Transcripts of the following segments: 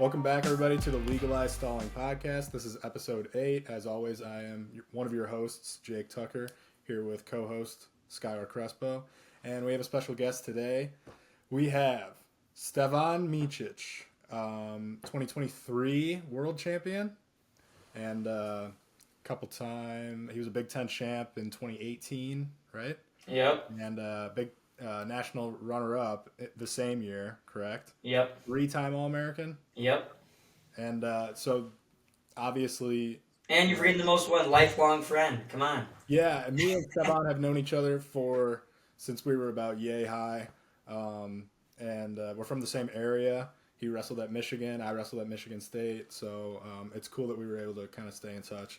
Welcome back, everybody, to the Legalize Stalling podcast. This is episode 8. As always, I am one of your hosts, Jake Tucker, here with co-host Skylar Crespo. And we have a special guest today. We have Stevan Micic, 2023 World Champion, and he was a Big Ten champ in 2018, right? Yep. And big national runner-up the same year, correct? Yep. 3-time All-American? Yep. And so, obviously... And you've read the most one, lifelong friend. Come on. Yeah, and me and Stevan have known each other since we were about yay high. And we're from the same area. He wrestled at Michigan. I wrestled at Michigan State. So it's cool that we were able to kind of stay in touch.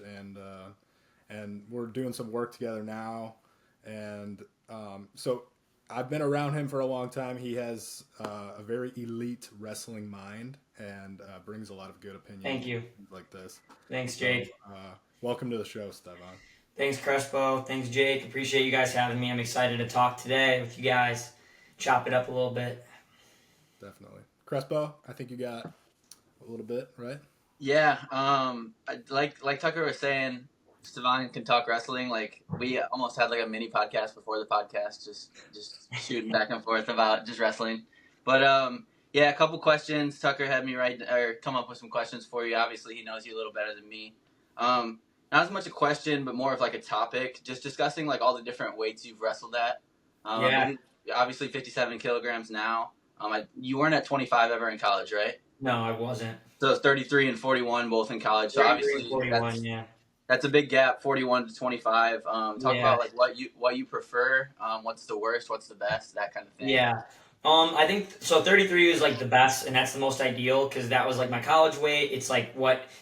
And we're doing some work together now. And so I've been around him for a long time. He has a very elite wrestling mind and brings a lot of good opinions. Thank you. Like this. Thanks, Jake. So, welcome to the show, Stevan. Thanks, Crespo. Thanks, Jake. Appreciate you guys having me. I'm excited to talk today with you guys. Chop it up a little bit. Definitely. Crespo, I think you got a little bit, right? Yeah. Like Tucker was saying, Stevan can talk wrestling. Like, we almost had like a mini podcast before the podcast, just shooting back and forth about just wrestling. But yeah, a couple questions. Tucker had me come up with some questions for you. Obviously, he knows you a little better than me. Not as much a question, but more of like a topic. Just discussing like all the different weights you've wrestled at. Yeah. Obviously, 57 kilograms now. You weren't at 25 ever in college, right? No, I wasn't. So 33 and 41 both in college. So obviously, 41, yeah. That's a big gap, 41 to 25. Talk about like what you prefer. What's the worst? What's the best? That kind of thing. Yeah. I think so. 33 is like the best, and that's the most ideal because that was like my college weight. It's like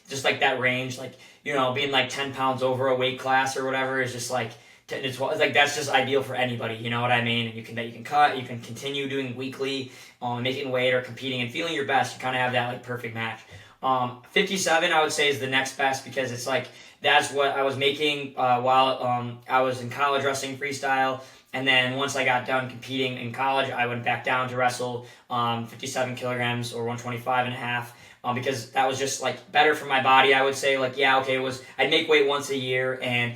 just like that range, like being like 10 pounds over a weight class or whatever is just like. It's like that's just ideal for anybody, you know what I mean? And you can cut, you can continue doing weekly, making weight or competing and feeling your best. You kind of have that like perfect match. 57 I would say is the next best because it's like that's what I was making while I was in college wrestling freestyle. And then once I got done competing in college, I went back down to wrestle 57 kilograms or 125 and a half. Because that was just like better for my body, I would say. Like, yeah, okay, I'd make weight once a year and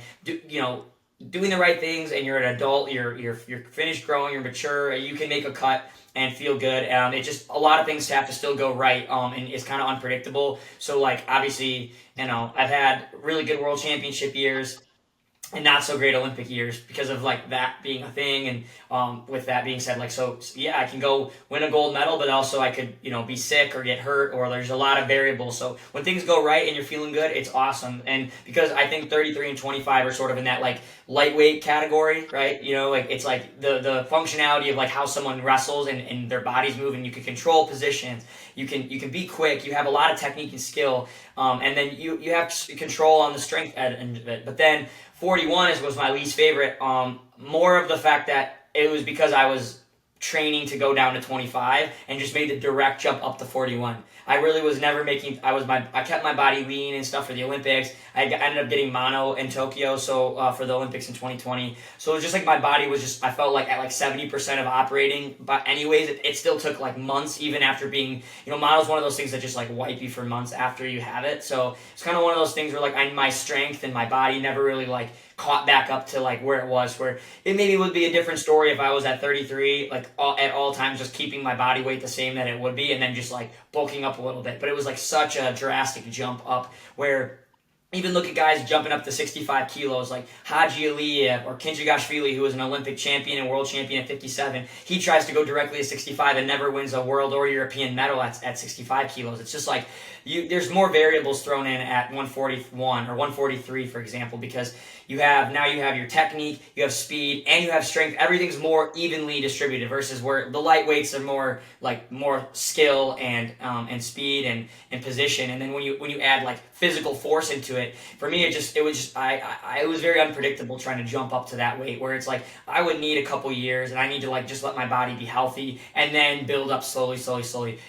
doing the right things, and you're an adult, you're finished growing, you're mature, you can make a cut and feel good. It just a lot of things have to still go right, and it's kind of unpredictable. So like obviously, I've had really good world championship years and not so great Olympic years because of like that being a thing. And with that being said, like so yeah, I can go win a gold medal, but also I could be sick or get hurt, or there's a lot of variables. So when things go right and you're feeling good, it's awesome. And because I think 33 and 25 are sort of in that like lightweight category, right? Like it's like the functionality of like how someone wrestles and their body's moving. You can control positions. You can be quick. You have a lot of technique and skill. And then you have control on the strength end of it. But then 41 was my least favorite. More of the fact that it was because I was training to go down to 25 and just made the direct jump up to 41. I really was never I kept my body lean and stuff for the Olympics. I ended up getting mono in Tokyo, so for the Olympics in 2020. So it was just like my body was just, I felt like at like 70% of operating. But anyways, it still took like months, even after being, mono's one of those things that just like wipe you for months after you have it. So it's kind of one of those things where like my strength and my body never really like caught back up to like where it was, where it maybe would be a different story if I was at 33, like at all times just keeping my body weight the same that it would be, and then just like bulking up a little bit. But it was like such a drastic jump up where even look at guys jumping up to 65 kilos like Haji Aliyev or Kinjigashvili, who was an Olympic champion and world champion at 57. He tries to go directly to 65 and never wins a world or European medal at 65 kilos. It's just like there's more variables thrown in at 141 or 143, for example, because you have your technique, you have speed, and you have strength. Everything's more evenly distributed versus where the lightweights are more skill and speed and position. And then when you add like physical force into it, for me it was very unpredictable trying to jump up to that weight where it's like I would need a couple years and I need to like just let my body be healthy and then build up slowly.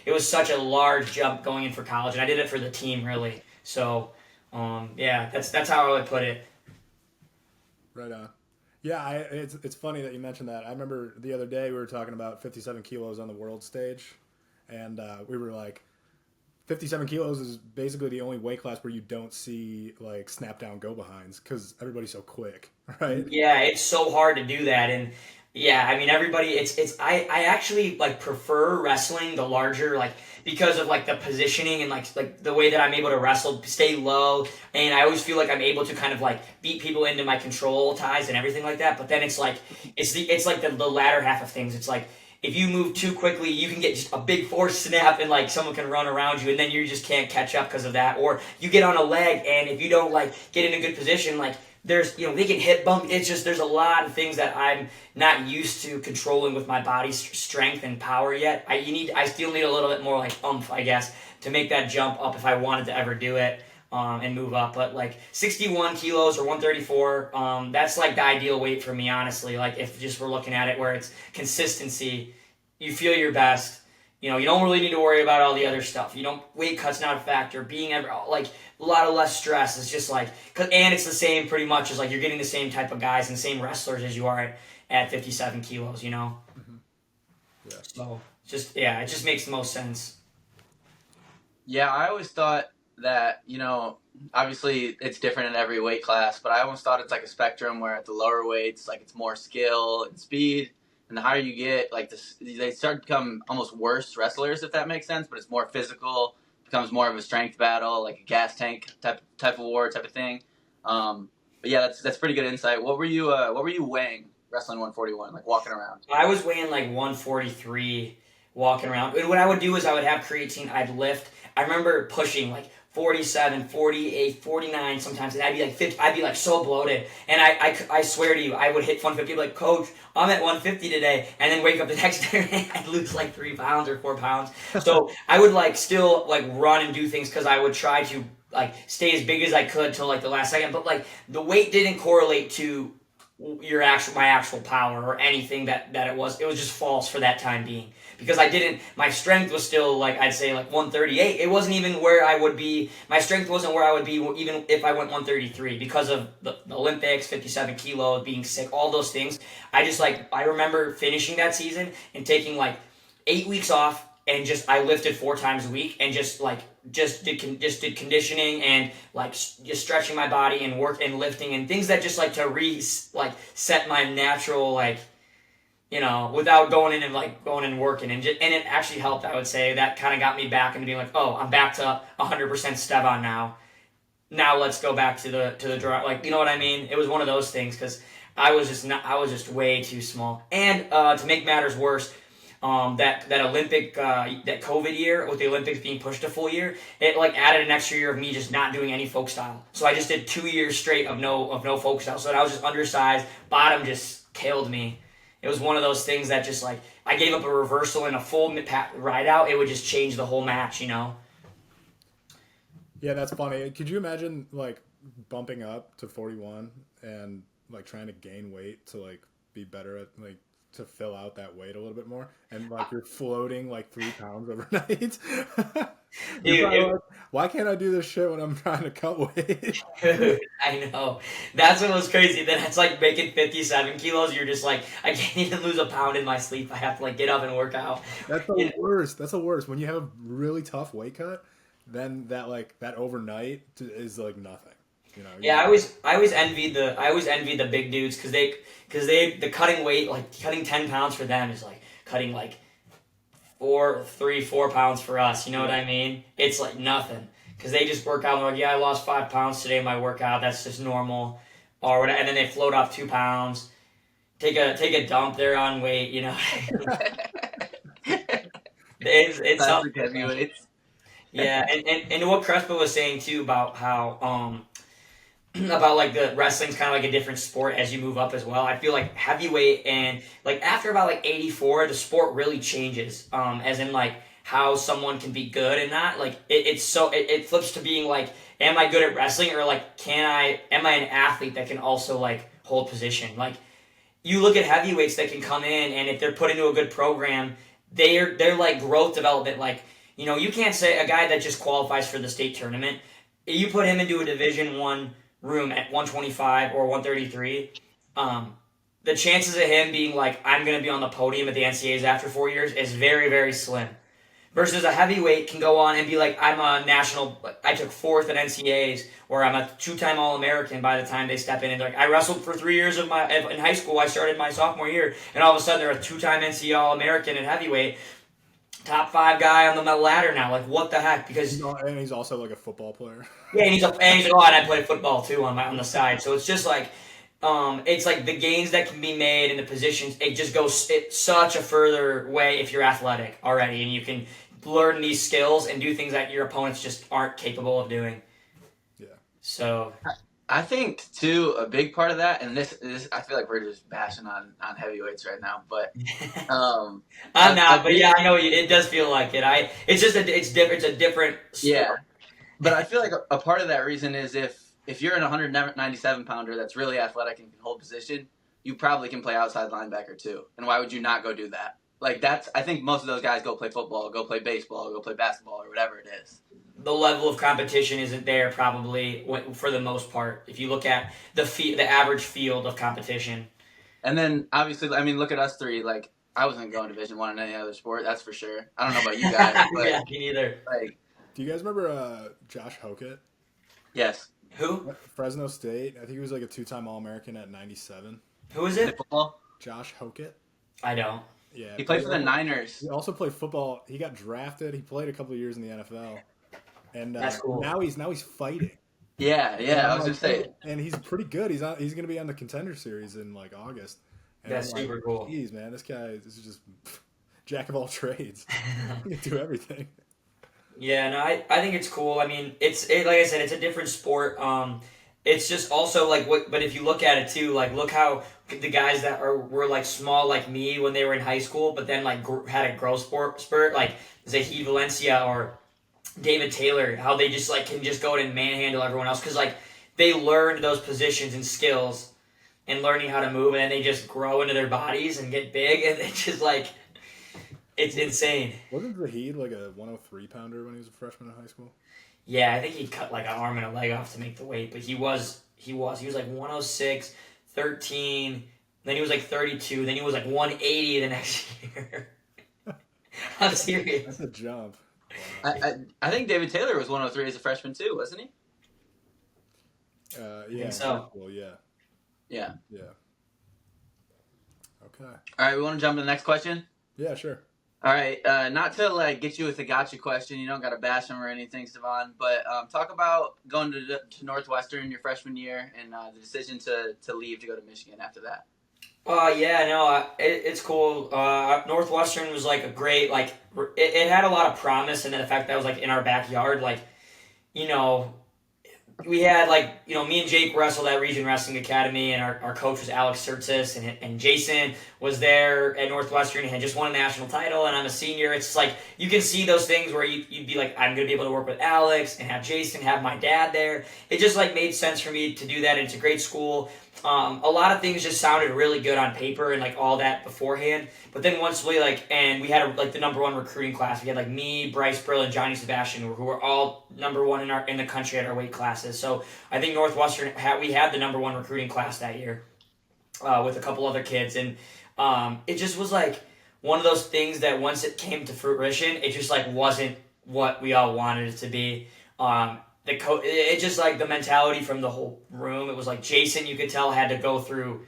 It was such a large jump going in for college, and I did it for the team really. So yeah, that's how I would put it. Right on. Yeah, it's funny that you mentioned that. I remember the other day we were talking about 57 kilos on the world stage, and we were like, 57 kilos is basically the only weight class where you don't see like snap down go behinds because everybody's so quick, right? Yeah, it's so hard to do that, and yeah, I mean everybody. I actually like prefer wrestling the larger like because of like the positioning and like the way that I'm able to wrestle, stay low, and I always feel like I'm able to kind of like beat people into my control ties and everything like that. But then it's like the latter half of things. It's like if you move too quickly, you can get just a big force snap and like someone can run around you, and then you just can't catch up because of that. Or you get on a leg, and if you don't like get in a good position, like there's they can hip bump. It's just there's a lot of things that I'm not used to controlling with my body's strength and power yet. I still need a little bit more like oomph, I guess, to make that jump up if I wanted to ever do it. And move up, but like 61 kilos or 134, that's like the ideal weight for me, honestly. Like if just we're looking at it where it's consistency, you feel your best. You don't really need to worry about all the other stuff. Weight cut's not a factor. Being ever like a lot of less stress. It's just like, and it's the same pretty much as like you're getting the same type of guys and same wrestlers as you are at 57 kilos. Mm-hmm. Yeah. So it just makes the most sense. Yeah, I always thought that, obviously it's different in every weight class, but I almost thought it's like a spectrum where at the lower weights, like it's more skill and speed, and the higher you get, like they start to become almost worse wrestlers, if that makes sense, but it's more physical, becomes more of a strength battle, like a gas tank type of war type of thing. But yeah, that's pretty good insight. What were you weighing wrestling 141, like walking around? I was weighing like 143 walking around. And what I would do is I would have creatine, I'd lift. I remember pushing like 47, 48, 49 sometimes, and I'd be like 50, I'd be like so bloated. And I swear to you, I would hit 150, like, Coach, I'm at 150 today, and then wake up the next day and I'd lose like 3 pounds or 4 pounds. So I would like still like run and do things because I would try to like stay as big as I could till like the last second. But like the weight didn't correlate to my actual power or anything that it was just false for that time being, because my strength was still like I'd say like 138. It wasn't even where I would be. My strength wasn't where I would be even if I went 133 because of the Olympics, 57 kilos, being sick, all those things. I remember finishing that season and taking like 8 weeks off, and I lifted 4 times a week and just did conditioning and like just stretching my body and work and lifting and things that just like to set my natural without going in and working, and it actually helped. I would say that kind of got me back into being like, oh, I'm back to 100% Stevan now. Now let's go back to the draw. Like, you know what I mean? It was one of those things because I was just way too small. And to make matters worse, that Olympic that COVID year with the Olympics being pushed a full year, it like added an extra year of me just not doing any folk style. So I just did 2 years straight of no folk style. So I was just undersized. Bottom just killed me. It was one of those things that just like I gave up a reversal and a full ride out. It would just change the whole match, Yeah, that's funny. Could you imagine like bumping up to 41 and like trying to gain weight to like be better at like to fill out that weight a little bit more, and like you're floating like 3 pounds overnight? Dude, like, why can't I do this shit when I'm trying to cut weight? I know. That's what was crazy. Then it's like making 57 kilos. You're just like, I can't even lose a pound in my sleep. I have to like get up and work out. That's the worst. That's the worst. When you have a really tough weight cut, then that overnight is like nothing. Yeah, I always envied the big dudes because the cutting weight, like cutting 10 pounds for them is like cutting like 4 pounds for us. You know what I mean? It's like nothing because they just work out and they're like, yeah, I lost 5 pounds today in my workout. That's just normal, or whatever. And then they float off 2 pounds, take a dump. They're on weight. It's something. Heavyweights. Yeah, and what Crespo was saying too about how about like the wrestling's kind of like a different sport as you move up as well. I feel like heavyweight and like after about like 84, the sport really changes. As in like how someone can be good and not like it flips to being like, am I good at wrestling, or like am I an athlete that can also like hold position? Like you look at heavyweights that can come in, and if they're put into a good program, they're like growth development. Like you can't say a guy that just qualifies for the state tournament, you put him into a Division I room at 125 or 133, the chances of him being like, I'm going to be on the podium at the NCAAs after 4 years is very, very slim. versus a heavyweight can go on and be like, I'm a national, I took fourth at NCAAs, or I'm a two-time All-American by the time they step in. And like, I wrestled for 3 years in high school. I started my sophomore year, and all of a sudden they're a two-time NCAA All-American at heavyweight, top 5 guy on the ladder now. Like, what the heck? Because And he's also like a football player. yeah, and he's like, oh, and I play football too on the side. So it's just like, it's like the gains that can be made and the positions. It just goes such a further way if you're athletic already, and you can learn these skills and do things that your opponents just aren't capable of doing. Yeah. So I think too a big part of that, and this I feel like we're just bashing on heavyweights right now, but I'm not, but yeah, I know it does feel like it. It's just it's different. It's a different sport. Yeah, but I feel like a part of that reason is if you're an 197 pounder that's really athletic and can hold position, you probably can play outside linebacker too. And why would you not go do that? Like I think most of those guys go play football, go play baseball, go play basketball, or whatever it is. The level of competition isn't there probably for the most part. If you look at the average field of competition. And then obviously, I mean, look at us three. Like I wasn't going Division I in any other sport, that's for sure. I don't know about you guys, but yeah, me neither. Like, do you guys remember Josh Hokett? Yes. Who? Fresno State. I think he was like a 2-time All-American at 97. Who is it? Football? Josh Hokett. I don't. Yeah. He played for the Niners. He also played football. He got drafted. He played a couple of years in the NFL. And That's cool. now he's fighting. Yeah, I was just saying. And he's pretty good. He's going to be on the Contender Series in like August. And That's super cool. Jeez, man, this guy is just jack of all trades. He can do everything. Yeah, no, I think it's cool. I mean, like I said, it's a different sport. It's just also like but if you look at it too, like look how the guys that were like small like me when they were in high school, but then like had a growth spurt, like Zahid Valencia or David Taylor, how they just like can just go in and manhandle everyone else because like they learned those positions and skills and learning how to move, and then they just grow into their bodies and get big, and it's just like it's insane. Wasn't Zahid like a 103 pounder when he was a freshman in high school? Yeah, I think he cut like an arm and a leg off to make the weight, but he was like 106, 13, then he was like 32, then he was like 180 the next year. I'm serious. That's a jump. I think David Taylor was 103 as a freshman too, wasn't he? Yeah. I think so. Well, yeah. Yeah. Okay. All right, we want to jump to the next question? Yeah, sure. All right, not to like get you with a gotcha question. You don't got to bash him or anything, Stevan. But talk about going to Northwestern your freshman year and the decision to leave to go to Michigan after that. Yeah, no, it's cool. Northwestern was like a great, like it had a lot of promise, and the fact that it was like in our backyard, like we had like me and Jake wrestled at Region Wrestling Academy, and our coach was Alex Sertzis, and Jason was there at Northwestern. He had just won a national title, and I'm a senior. It's like you can see those things where you'd be like, I'm gonna be able to work with Alex and have Jason, have my dad there. It just like made sense for me to do that. And it's a great school. A lot of things just sounded really good on paper and like all that beforehand. But then once we and we had the number one recruiting class. We had like me, Bryce Brill, and Johnny Sebastian, who were all number one in the country at our weight classes. So I think Northwestern we had the number one recruiting class that year with a couple other kids, and it just was like one of those things that once it came to fruition, it just like wasn't what we all wanted it to be. It just like the mentality from the whole room. It was like Jason, you could tell, had to go through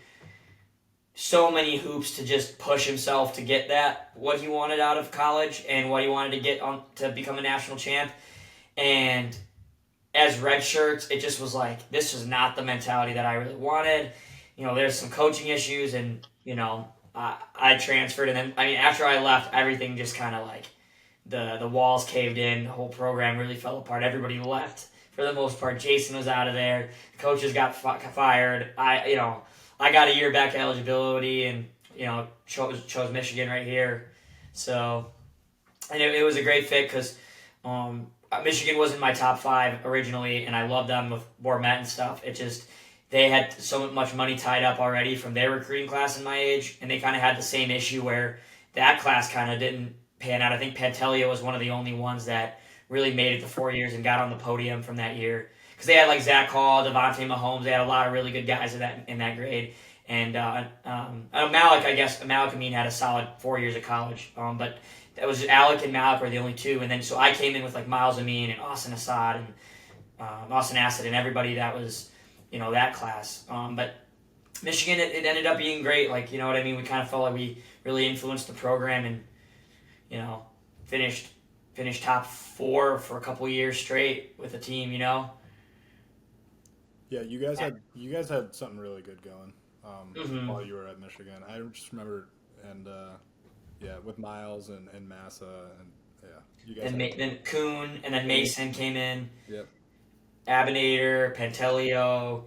so many hoops to just push himself to get what he wanted out of college and what he wanted to get on to become a national champ. And as red shirts, it just was like, this is not the mentality that I really wanted. There's some coaching issues, and I transferred, and then after I left, everything just kind of like the walls caved in. The whole program really fell apart. Everybody left for the most part. Jason was out of there. Coaches got fired. I got a year back eligibility, and chose Michigan right here. So, and it was a great fit because Michigan wasn't my top 5 originally, and I loved them with Bormet and stuff. It just they had so much money tied up already from their recruiting class in my age, and they kind of had the same issue where that class kind of didn't pan out. I think Pantelia was one of the only ones that really made it to 4 years and got on the podium from that year. because they had like Zach Hall, Devontae Mahomes. They had a lot of really good guys in that grade. And Malik Amin had a solid 4 years of college. But that was Alec and Malik were the only two. And then so I came in with like Miles Amin and Austin Assad and Austin Assad and everybody that was, that class. But Michigan, it ended up being great. Like, you know what I mean? We kind of felt like we really influenced the program and, finished top 4 for a couple years straight with the team, Yeah, you guys had something really good going while you were at Michigan. I just remember, and with Miles and Massa, and you guys. And then Kuhn, and then Mason came in. Yep. Abinator, Pantelio.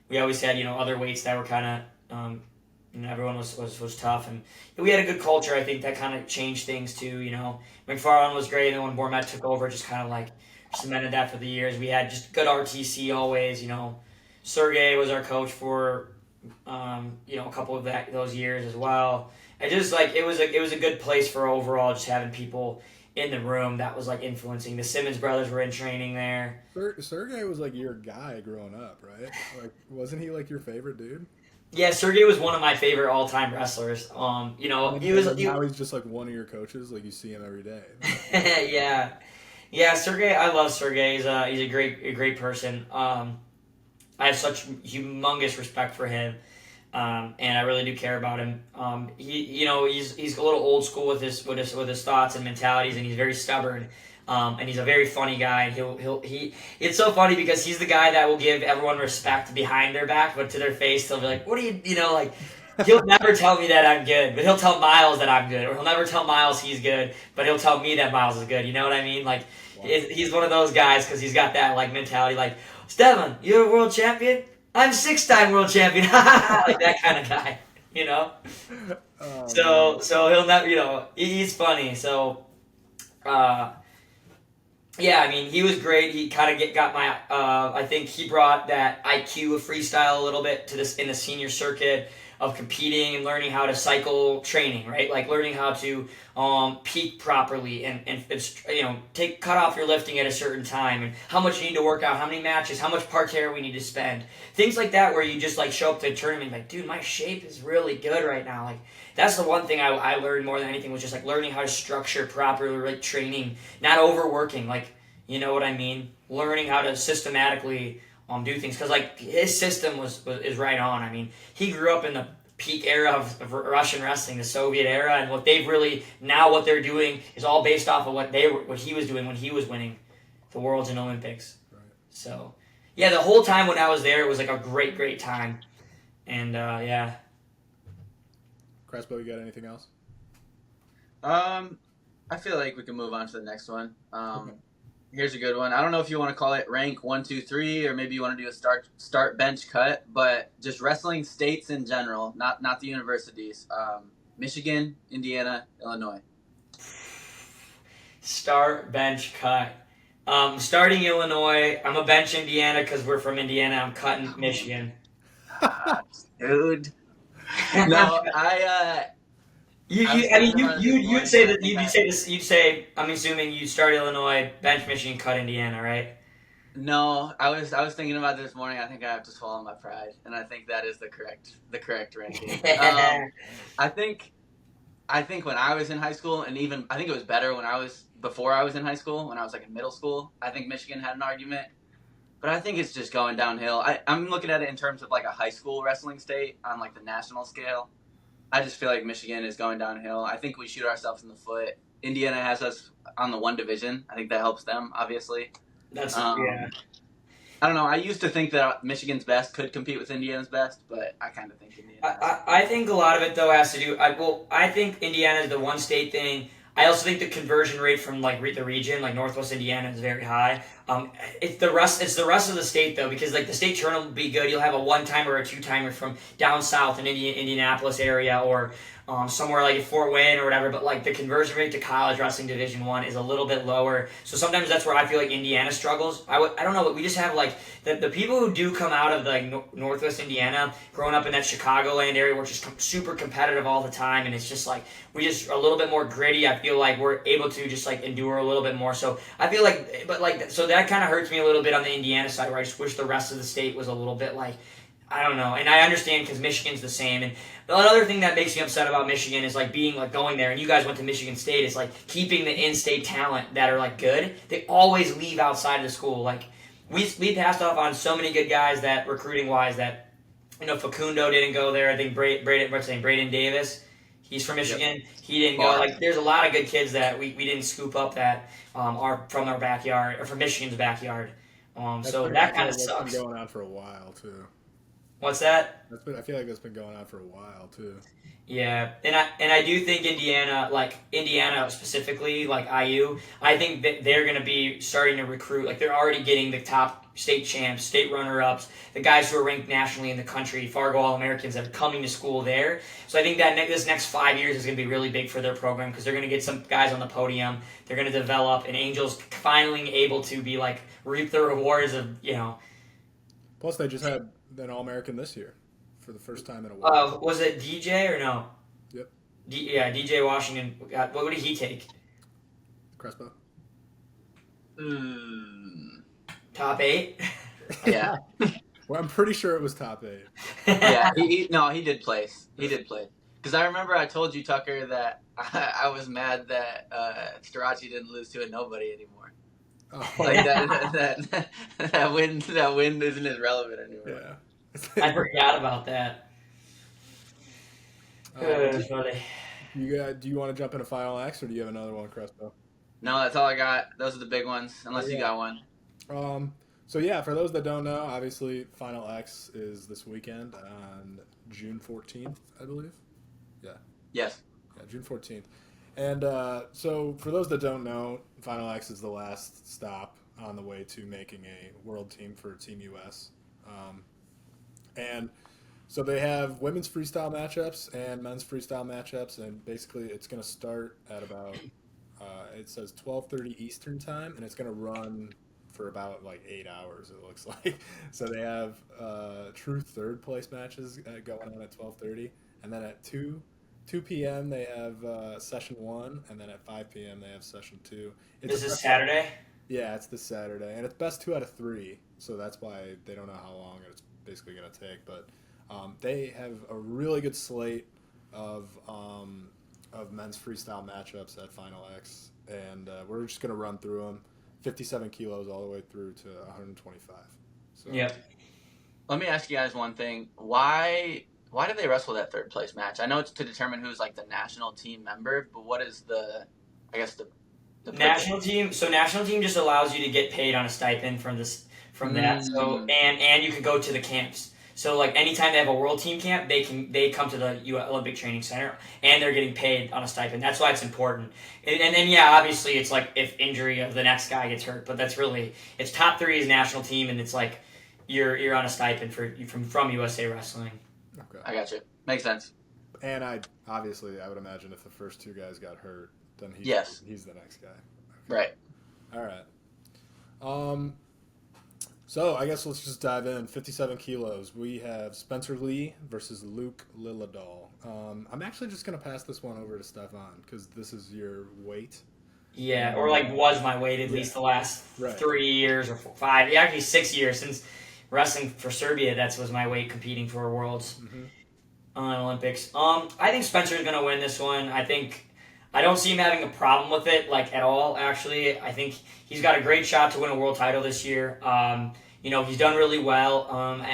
We always had other weights that were kind of everyone was tough, and we had a good culture. I think that kind of changed things too. McFarland was great, and then when Bormet took over, just kind of like cemented that for the years. We had just good RTC always. Sergey was our coach for a couple of those years as well. I just it was a good place for overall just having people in the room that was like influencing. The Simmons brothers were in training there. Sergey was like your guy growing up, right? Like, wasn't he like your favorite dude? Yeah, Sergey was one of my favorite all-time wrestlers. Now he's just like one of your coaches. Like, you see him every day. yeah. Sergey, I love Sergey. He's a great person. I have such humongous respect for him, and I really do care about him. He's a little old school with his thoughts and mentalities, and he's very stubborn. And he's a very funny guy. It's so funny because he's the guy that will give everyone respect behind their back, but to their face, they'll be like, what do you he'll never tell me that I'm good, but he'll tell Miles that I'm good, or he'll never tell Miles he's good, but he'll tell me that Miles is good. You know what I mean? Like, wow. He's one of those guys because he's got that like mentality, like, Stevan, you're a world champion? I'm 6-time world champion. Like that kind of guy, So he'll never, he's funny. So, yeah, I mean, he was great. He kind of got my. I think he brought that IQ of freestyle a little bit to this in the senior circuit of competing and learning how to cycle training, right? Like learning how to peak properly and cut off your lifting at a certain time and how much you need to work out, how many matches, how much parterre we need to spend, things like that, where you just like show up to a tournament like, dude, my shape is really good right now, like. That's the one thing I learned more than anything was just like learning how to structure properly, like training, not overworking, like, you know what I mean? Learning how to systematically do things, because like his system is right on. I mean, he grew up in the peak era of Russian wrestling, the Soviet era, and what they're doing is all based off of what he was doing when he was winning the Worlds and Olympics. Right. So, yeah, the whole time when I was there, it was like a great time, and yeah. Crespo, you got anything else? I feel like we can move on to the next one. Okay. Here's a good one. I don't know if you want to call it rank 1, 2, 3, or maybe you want to do a start bench cut, but just wrestling states in general, not the universities. Michigan, Indiana, Illinois. Start bench cut. Starting Illinois. I'm a bench Indiana because we're from Indiana. I'm cutting Michigan. Dude. No, You'd say that you'd say I'm assuming you start Illinois, bench Michigan, cut Indiana, right? No, I was thinking about this morning. I think I have to swallow my pride, and I think that is the correct ranking. I think when I was in high school, and even I think it was better before I was in high school, when I was like in middle school. I think Michigan had an argument, but I think it's just going downhill. I'm looking at it in terms of like a high school wrestling state on like the national scale. I just feel like Michigan is going downhill. I think we shoot ourselves in the foot. Indiana has us on the one division. I think that helps them, obviously. Yeah. I don't know. I used to think that Michigan's best could compete with Indiana's best, but I kind of think Indiana. I think a lot of it though has to do. I think Indiana is the one state thing. I also think the conversion rate from like the region, like Northwest Indiana, is very high. It's the rest of the state though, because like the state tournament will be good. You'll have a 1-timer or a 2-timer from down south in Indianapolis area, or somewhere like Fort Wayne or whatever. But like the conversion rate to college wrestling Division I is a little bit lower. So sometimes that's where I feel like Indiana struggles. I don't know, but we just have like the people who do come out of like Northwest Indiana, growing up in that Chicagoland area, where it's just super competitive all the time, and it's just like we just a little bit more gritty. I feel like we're able to just like endure a little bit more. So I feel like, but like so that kind of hurts me a little bit on the Indiana side, where I just wish the rest of the state was a little bit like, I don't know. And I understand because Michigan's the same. And another thing that makes me upset about Michigan is like being like going there, and you guys went to Michigan State, is like keeping the in-state talent that are like good. They always leave outside of the school. Like we passed off on so many good guys that recruiting wise that, you know, Facundo didn't go there. I think Braden Davis, he's from Michigan. Yep. He didn't go. Like there's a lot of good kids that we didn't scoop up that are from our backyard or from Michigan's backyard. So that kind of sucks. That's been going on for a while too. What's that? I feel like that's been going on for a while too. Yeah, and I do think Indiana specifically, like IU, I think that they're going to be starting to recruit. Like they're already getting the top state champs, state runner-ups, the guys who are ranked nationally in the country, Fargo All-Americans that are coming to school there. So I think that this next 5 years is going to be really big for their program because they're going to get some guys on the podium. They're going to develop, and Angels finally able to be like reap the rewards of, you know. Plus, they just had an All-American this year for the first time in a while. Was it DJ or no? Yep. DJ Washington. What did he take? Crespo. Top 8? Yeah. Well, I'm pretty sure it was top 8. Yeah, he did place. He did play. Because I remember I told you, Tucker, that I was mad that Starachi didn't lose to a nobody anymore. Oh. Like that win isn't as relevant anymore. Yeah. I forgot about that. Do you want to jump into Final X, or do you have another one, Crespo? No, that's all I got. Those are the big ones, unless you got one. So yeah, for those that don't know, obviously Final X is this weekend on June 14th, I believe. Yeah. Yes. Yeah, June 14th. And so for those that don't know, Final X is the last stop on the way to making a world team for Team US. And so they have women's freestyle matchups and men's freestyle matchups, and basically it's going to start at about, it says 12:30 Eastern time, and it's going to run for about like 8 hours, it looks like. So they have true third place matches going on at 12:30, and then at 2 p.m. they have session 1, and then at 5 p.m. they have session 2. This is Saturday? Yeah, it's this Saturday, and it's best 2 out of 3, so that's why they don't know how long it's basically going to take. But they have a really good slate of men's freestyle matchups at Final X, and we're just going to run through them. 57 kilos all the way through to 125. So. Yep. Let me ask you guys one thing. Why did they wrestle that third place match? I know it's to determine who's like the national team member, but what is the national team? So national team just allows you to get paid on a stipend from that. So and you can go to the camps. So like anytime they have a world team camp, they come to the Olympic Training Center and they're getting paid on a stipend. That's why it's important. And then obviously it's like if injury of the next guy gets hurt, but that's really it's top 3 is national team, and it's like you're on a stipend from USA Wrestling. Okay, I got you. Makes sense. And I would imagine if the first 2 guys got hurt, then he's the next guy. Okay. Right. All right. So I guess let's just dive in. 57 kilos. We have Spencer Lee versus Luke Lilladal. I'm actually just going to pass this one over to Stevan because this is your weight. Yeah, or like was my weight at least the last 3 years or 5. Actually 6 years since wrestling for Serbia. That was my weight competing for Worlds Olympics. I think Spencer's going to win this one. I don't see him having a problem with it, like, at all, actually. I think he's got a great shot to win a world title this year. He's done really well,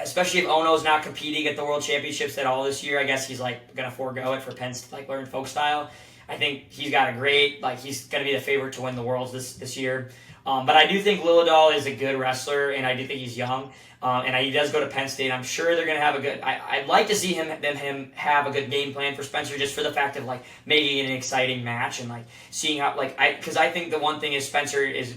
especially if Ono's not competing at the World Championships at all this year. I guess he's, like, going to forego it for Penn's, like, learn folk style. I think he's got a great, like, he's going to be the favorite to win the Worlds this year. But I do think Lilladal is a good wrestler, and I do think he's young. And he does go to Penn State. I'm sure they're going to have a good. I'd like to see him have a good game plan for Spencer, just for the fact of like making it an exciting match and like seeing how because I think the one thing is Spencer is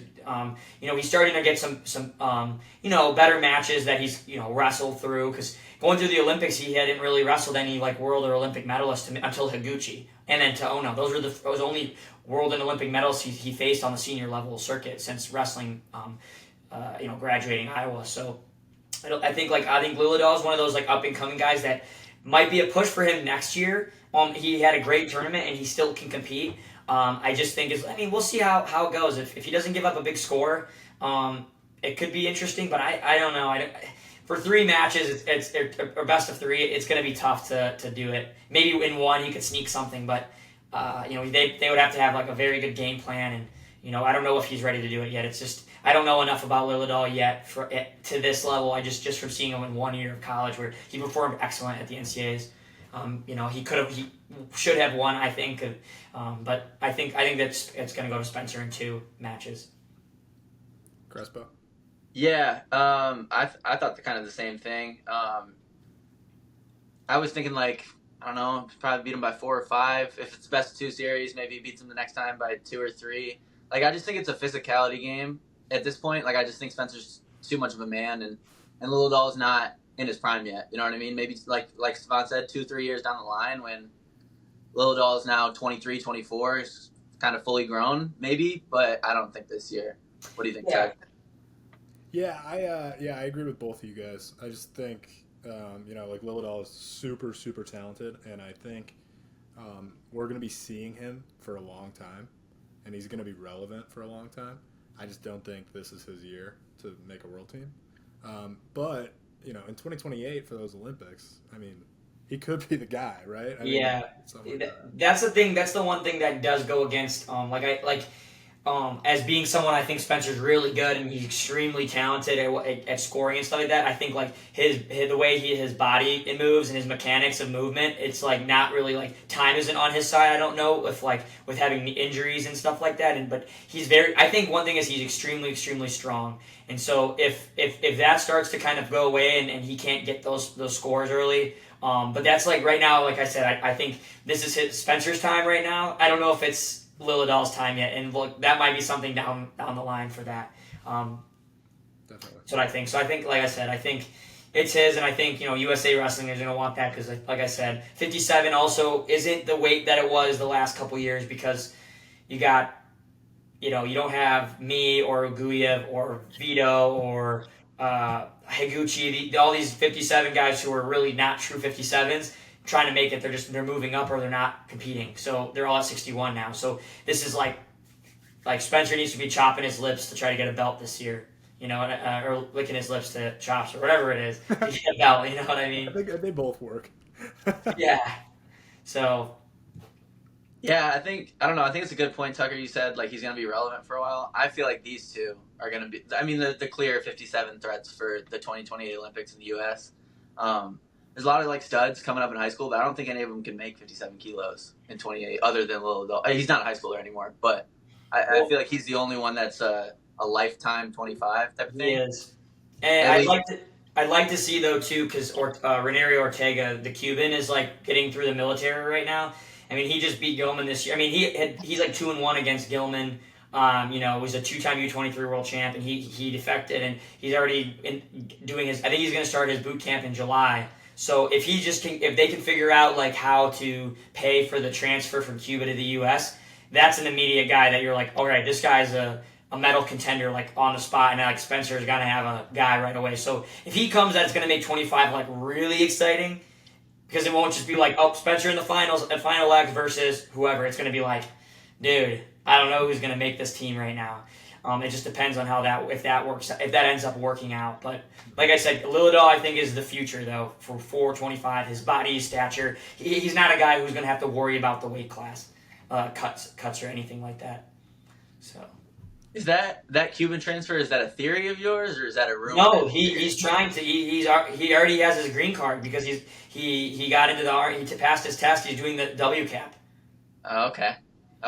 he's starting to get some better matches that he's wrestled through, because going through the Olympics he hadn't really wrestled any like world or Olympic medalists until Higuchi and then to Ono. Those were those only world and Olympic medals he faced on the senior level circuit since wrestling graduating Iowa. So. I think Lilladal is one of those like up and coming guys that might be a push for him next year. He had a great tournament and he still can compete. I just think we'll see how it goes. If he doesn't give up a big score, it could be interesting. But I don't know. For 3 matches, it's or best of 3. It's going to be tough to do it. Maybe in 1 he could sneak something, but they would have to have like a very good game plan, and I don't know if he's ready to do it yet. It's just I don't know enough about Lilladal yet to this level. I just from seeing him in 1 year of college where he performed excellent at the NCAAs. He should have won, I think, but I think that it's going to go to Spencer in 2 matches. Crespo. Yeah, I thought kind of the same thing. I was thinking I don't know, probably beat him by 4 or 5. If it's best of 2 series, maybe he beats him the next time by 2 or 3. I just think it's a physicality game at this point. I just think Spencer's too much of a man, and Lilladal's not in his prime yet. You know what I mean? Maybe like Stevan said, 2-3 years down the line when Lilladal is now 23, 24, is kind of fully grown, maybe. But I don't think this year. What do you think, Chuck? Yeah, I agree with both of you guys. I just think Lilladal is super, super talented, and I think we're going to be seeing him for a long time, and he's going to be relevant for a long time. I just don't think this is his year to make a world team. But in 2028 for those Olympics, he could be the guy, right? That's the thing. That's the one thing that does go against. As being someone, I think Spencer's really good and he's extremely talented at scoring and stuff like that. I think the way his body moves and his mechanics of movement, it's not really time isn't on his side. I don't know if with having injuries and stuff like that. But he's I think one thing is he's extremely, extremely strong. And so if that starts to kind of go away and he can't get those scores early, but that's right now, like I said, I think this is Spencer's time right now. I don't know if it's Lilladal's time yet, and that might be something down the line for that. Definitely. That's what I think. So I think, like I said, I think it's his, and I think USA Wrestling is going to want that because, like I said, 57 also isn't the weight that it was the last couple years because you got, you don't have me or Guyev or Vito or Higuchi, all these 57 guys who are really not true 57s. Trying to make it, they're moving up or they're not competing. So they're all at 61 now. So this is like Spencer needs to be chopping his lips to try to get a belt this year, or licking his lips to chops or whatever it is to get a belt. You know what I mean? I think they both work. Yeah. So. Yeah, I think it's a good point, Tucker. You said he's going to be relevant for a while. I feel like these two are going to be. The clear 57 threats for the 2028 Olympics in the U.S. There's a lot of studs coming up in high school, but I don't think any of them can make 57 kilos in 28 other than Lilladal. He's not a high schooler anymore, but I feel like he's the only one that's a lifetime 25 type of thing. He is. And I'd like to see, though, too, because Renario Ortega, the Cuban, is getting through the military right now. He just beat Gilman this year. He's 2-1 against Gilman. He was a 2-time U23 world champ, and he defected, and he's already doing his. I think he's going to start his boot camp in July. So if they can figure out how to pay for the transfer from Cuba to the U.S., that's an immediate guy that you're all right, this guy's a medal contender on the spot, and Spencer's got to have a guy right away. So if he comes, that's going to make 25 really exciting because it won't just be Spencer in the finals, final legs versus whoever. It's going to be dude, I don't know who's going to make this team right now. It just depends on if that ends up working out. But like I said, Lilladal I think is the future though for 425. His body, his stature. He's not a guy who's going to have to worry about the weight class cuts or anything like that. So. Is that Cuban transfer? Is that a theory of yours or is that a rumor? No, he's trying to. He already has his green card because he got into he passed his test. He's doing the WCAP. Oh, okay.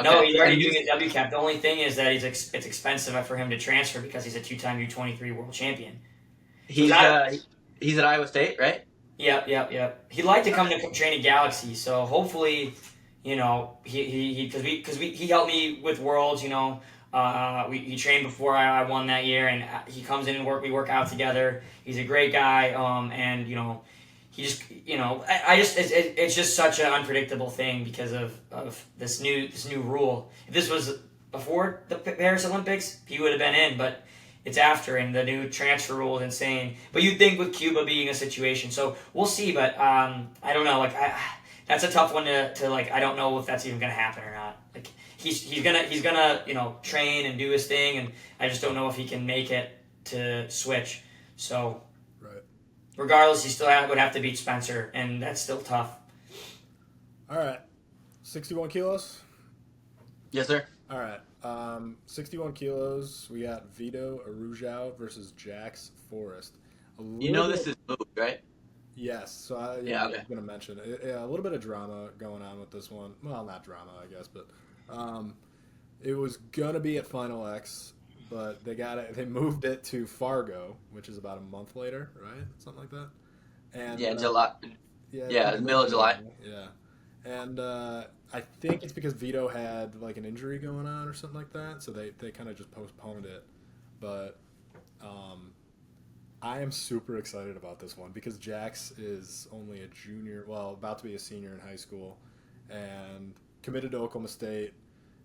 No, he's already doing a WCAP. The only thing is that it's expensive for him to transfer because he's a 2-time U23 world champion. He's at Iowa State, right? Yep. He'd like to come to train at Galaxy, so hopefully, he helped me with Worlds. He trained before I won that year, and he comes in and we work out together. He's a great guy, and he just, it's just such an unpredictable thing because of this new rule. If this was before the Paris Olympics, he would have been in, but it's after, and the new transfer rule is insane. But you'd think with Cuba being a situation, so we'll see. But I don't know. That's a tough one to I don't know if that's even going to happen or not. he's gonna train and do his thing, and I just don't know if he can make it to switch. So Right. regardless, he still would have to beat Spencer, and that's still tough. All right. 61 kilos. Yes, sir. All right. 61 kilos. We got Vito Arujau versus Jax Forrest. This is moved, right? Yes. So I Okay. was going to mention a little bit of drama going on with this one. Well, not drama, I guess, but it was going to be at Final X, but they moved it to Fargo, which is about a month later, right? Something like that. And July. Yeah, middle of July. Yeah. And I think it's because Vito had like an injury going on or something like that, so they kind of just postponed it. But I am super excited about this one because Jax is only a junior, well, about to be a senior in high school, and committed to Oklahoma State,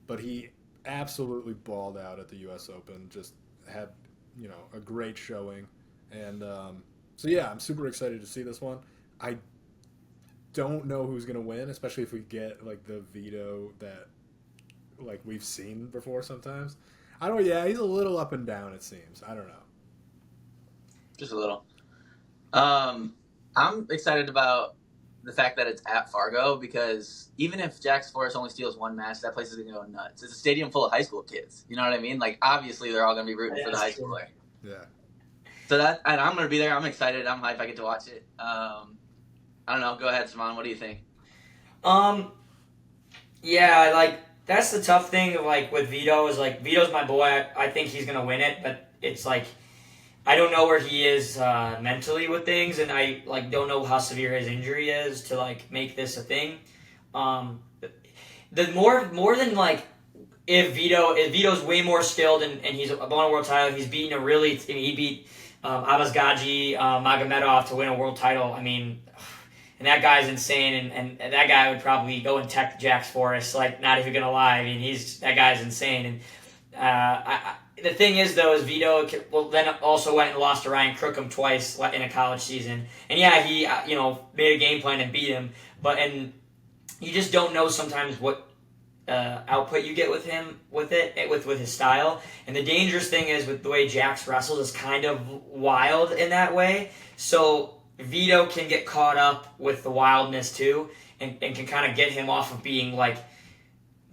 but he absolutely balled out at the U.S. Open, just had, a great showing. And so, yeah, I'm super excited to see this one. I don't know who's going to win, especially if we get, like, the Vito that, like, we've seen before sometimes. He's a little up and down, it seems. I don't know. Just a little. I'm excited about the fact that it's at Fargo because even if Jax Forrest only steals one match, that place is going to go nuts. It's a stadium full of high school kids. You know what I mean? Like, obviously, they're all going to be rooting for the high schooler. Yeah. So and I'm going to be there. I'm excited. I'm hyped. I get to watch it. I don't know. Go ahead, Stevan. What do you think? Yeah, like, that's the tough thing, like, with Vito is, like, Vito's my boy. I think he's going to win it, but it's, like, I don't know where he is mentally with things, and I, like, don't know how severe his injury is to, like, make this a thing. The more than, like, if Vito's way more skilled and he's won a world title, he beat Abasgaji Magomedov to win a world title. I mean, and that guy's insane, and that guy would probably go and tech Jax Forrest, like, not even gonna lie. I mean, that guy's insane, and the thing is, though, is Vito then also went and lost to Ryan Crookham twice in a college season, and yeah, he made a game plan and beat him, and you just don't know sometimes what output you get with him with his style. And the dangerous thing is with the way Jax wrestles is kind of wild in that way. So Vito can get caught up with the wildness too, and can kind of get him off of being like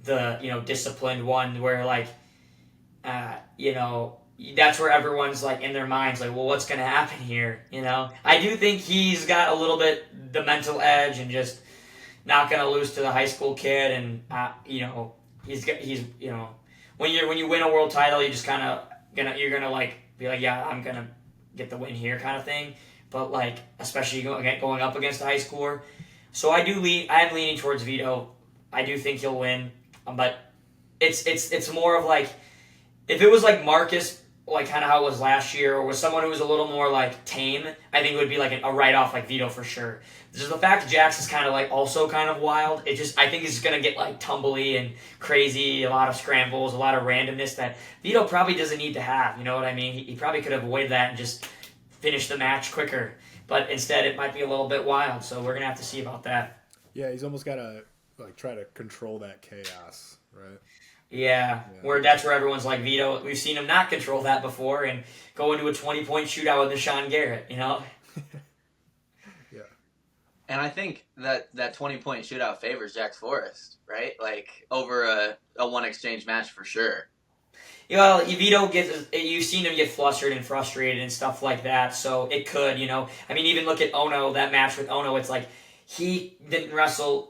the disciplined one where like that's where everyone's like in their minds like, well, what's gonna happen here? I do think he's got a little bit the mental edge and just not gonna lose to the high school kid, and he's when you win a world title, you just kind of you're gonna like be like, yeah, I'm gonna get the win here kind of thing. But like especially going up against a high schooler, so I'm leaning towards Vito. I do think he'll win, but it's more of like if it was like Marcus, like kind of how it was last year, or was someone who was a little more like tame, I think it would be like a write-off like Vito for sure. Just the fact Jax is kind of like also kind of wild, I think it's going to get like tumbly and crazy, a lot of scrambles, a lot of randomness that Vito probably doesn't need to have, you know what I mean? He probably could have avoided that and just finished the match quicker, but instead it might be a little bit wild, so we're going to have to see about that. Yeah, he's almost got to like try to control that chaos, right? Yeah, that's where everyone's like, Vito, we've seen him not control that before and go into a 20-point shootout with Sean Garrett, Yeah. And I think that 20-point shootout favors Jax Forrest, right? Like, over a one exchange match for sure. Well, Vito you've seen him get flustered and frustrated and stuff like that, so it could, I mean, even look at Ono, that match with Ono, it's like, he didn't wrestle,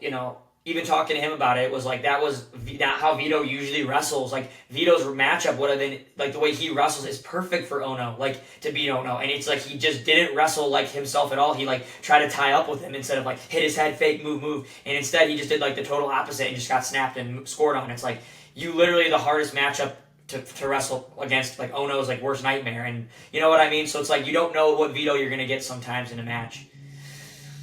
even talking to him about it, was like that was not how Vito usually wrestles. Like Vito's matchup would have been like the way he wrestles is perfect for Ono, like to beat Ono. And it's like he just didn't wrestle like himself at all. He like tried to tie up with him instead of like hit his head, fake move, and instead he just did like the total opposite and just got snapped and scored on. It's like you literally the hardest matchup to wrestle against, like Ono's like worst nightmare, and you know what I mean. So it's like you don't know what Vito you're gonna get sometimes in a match.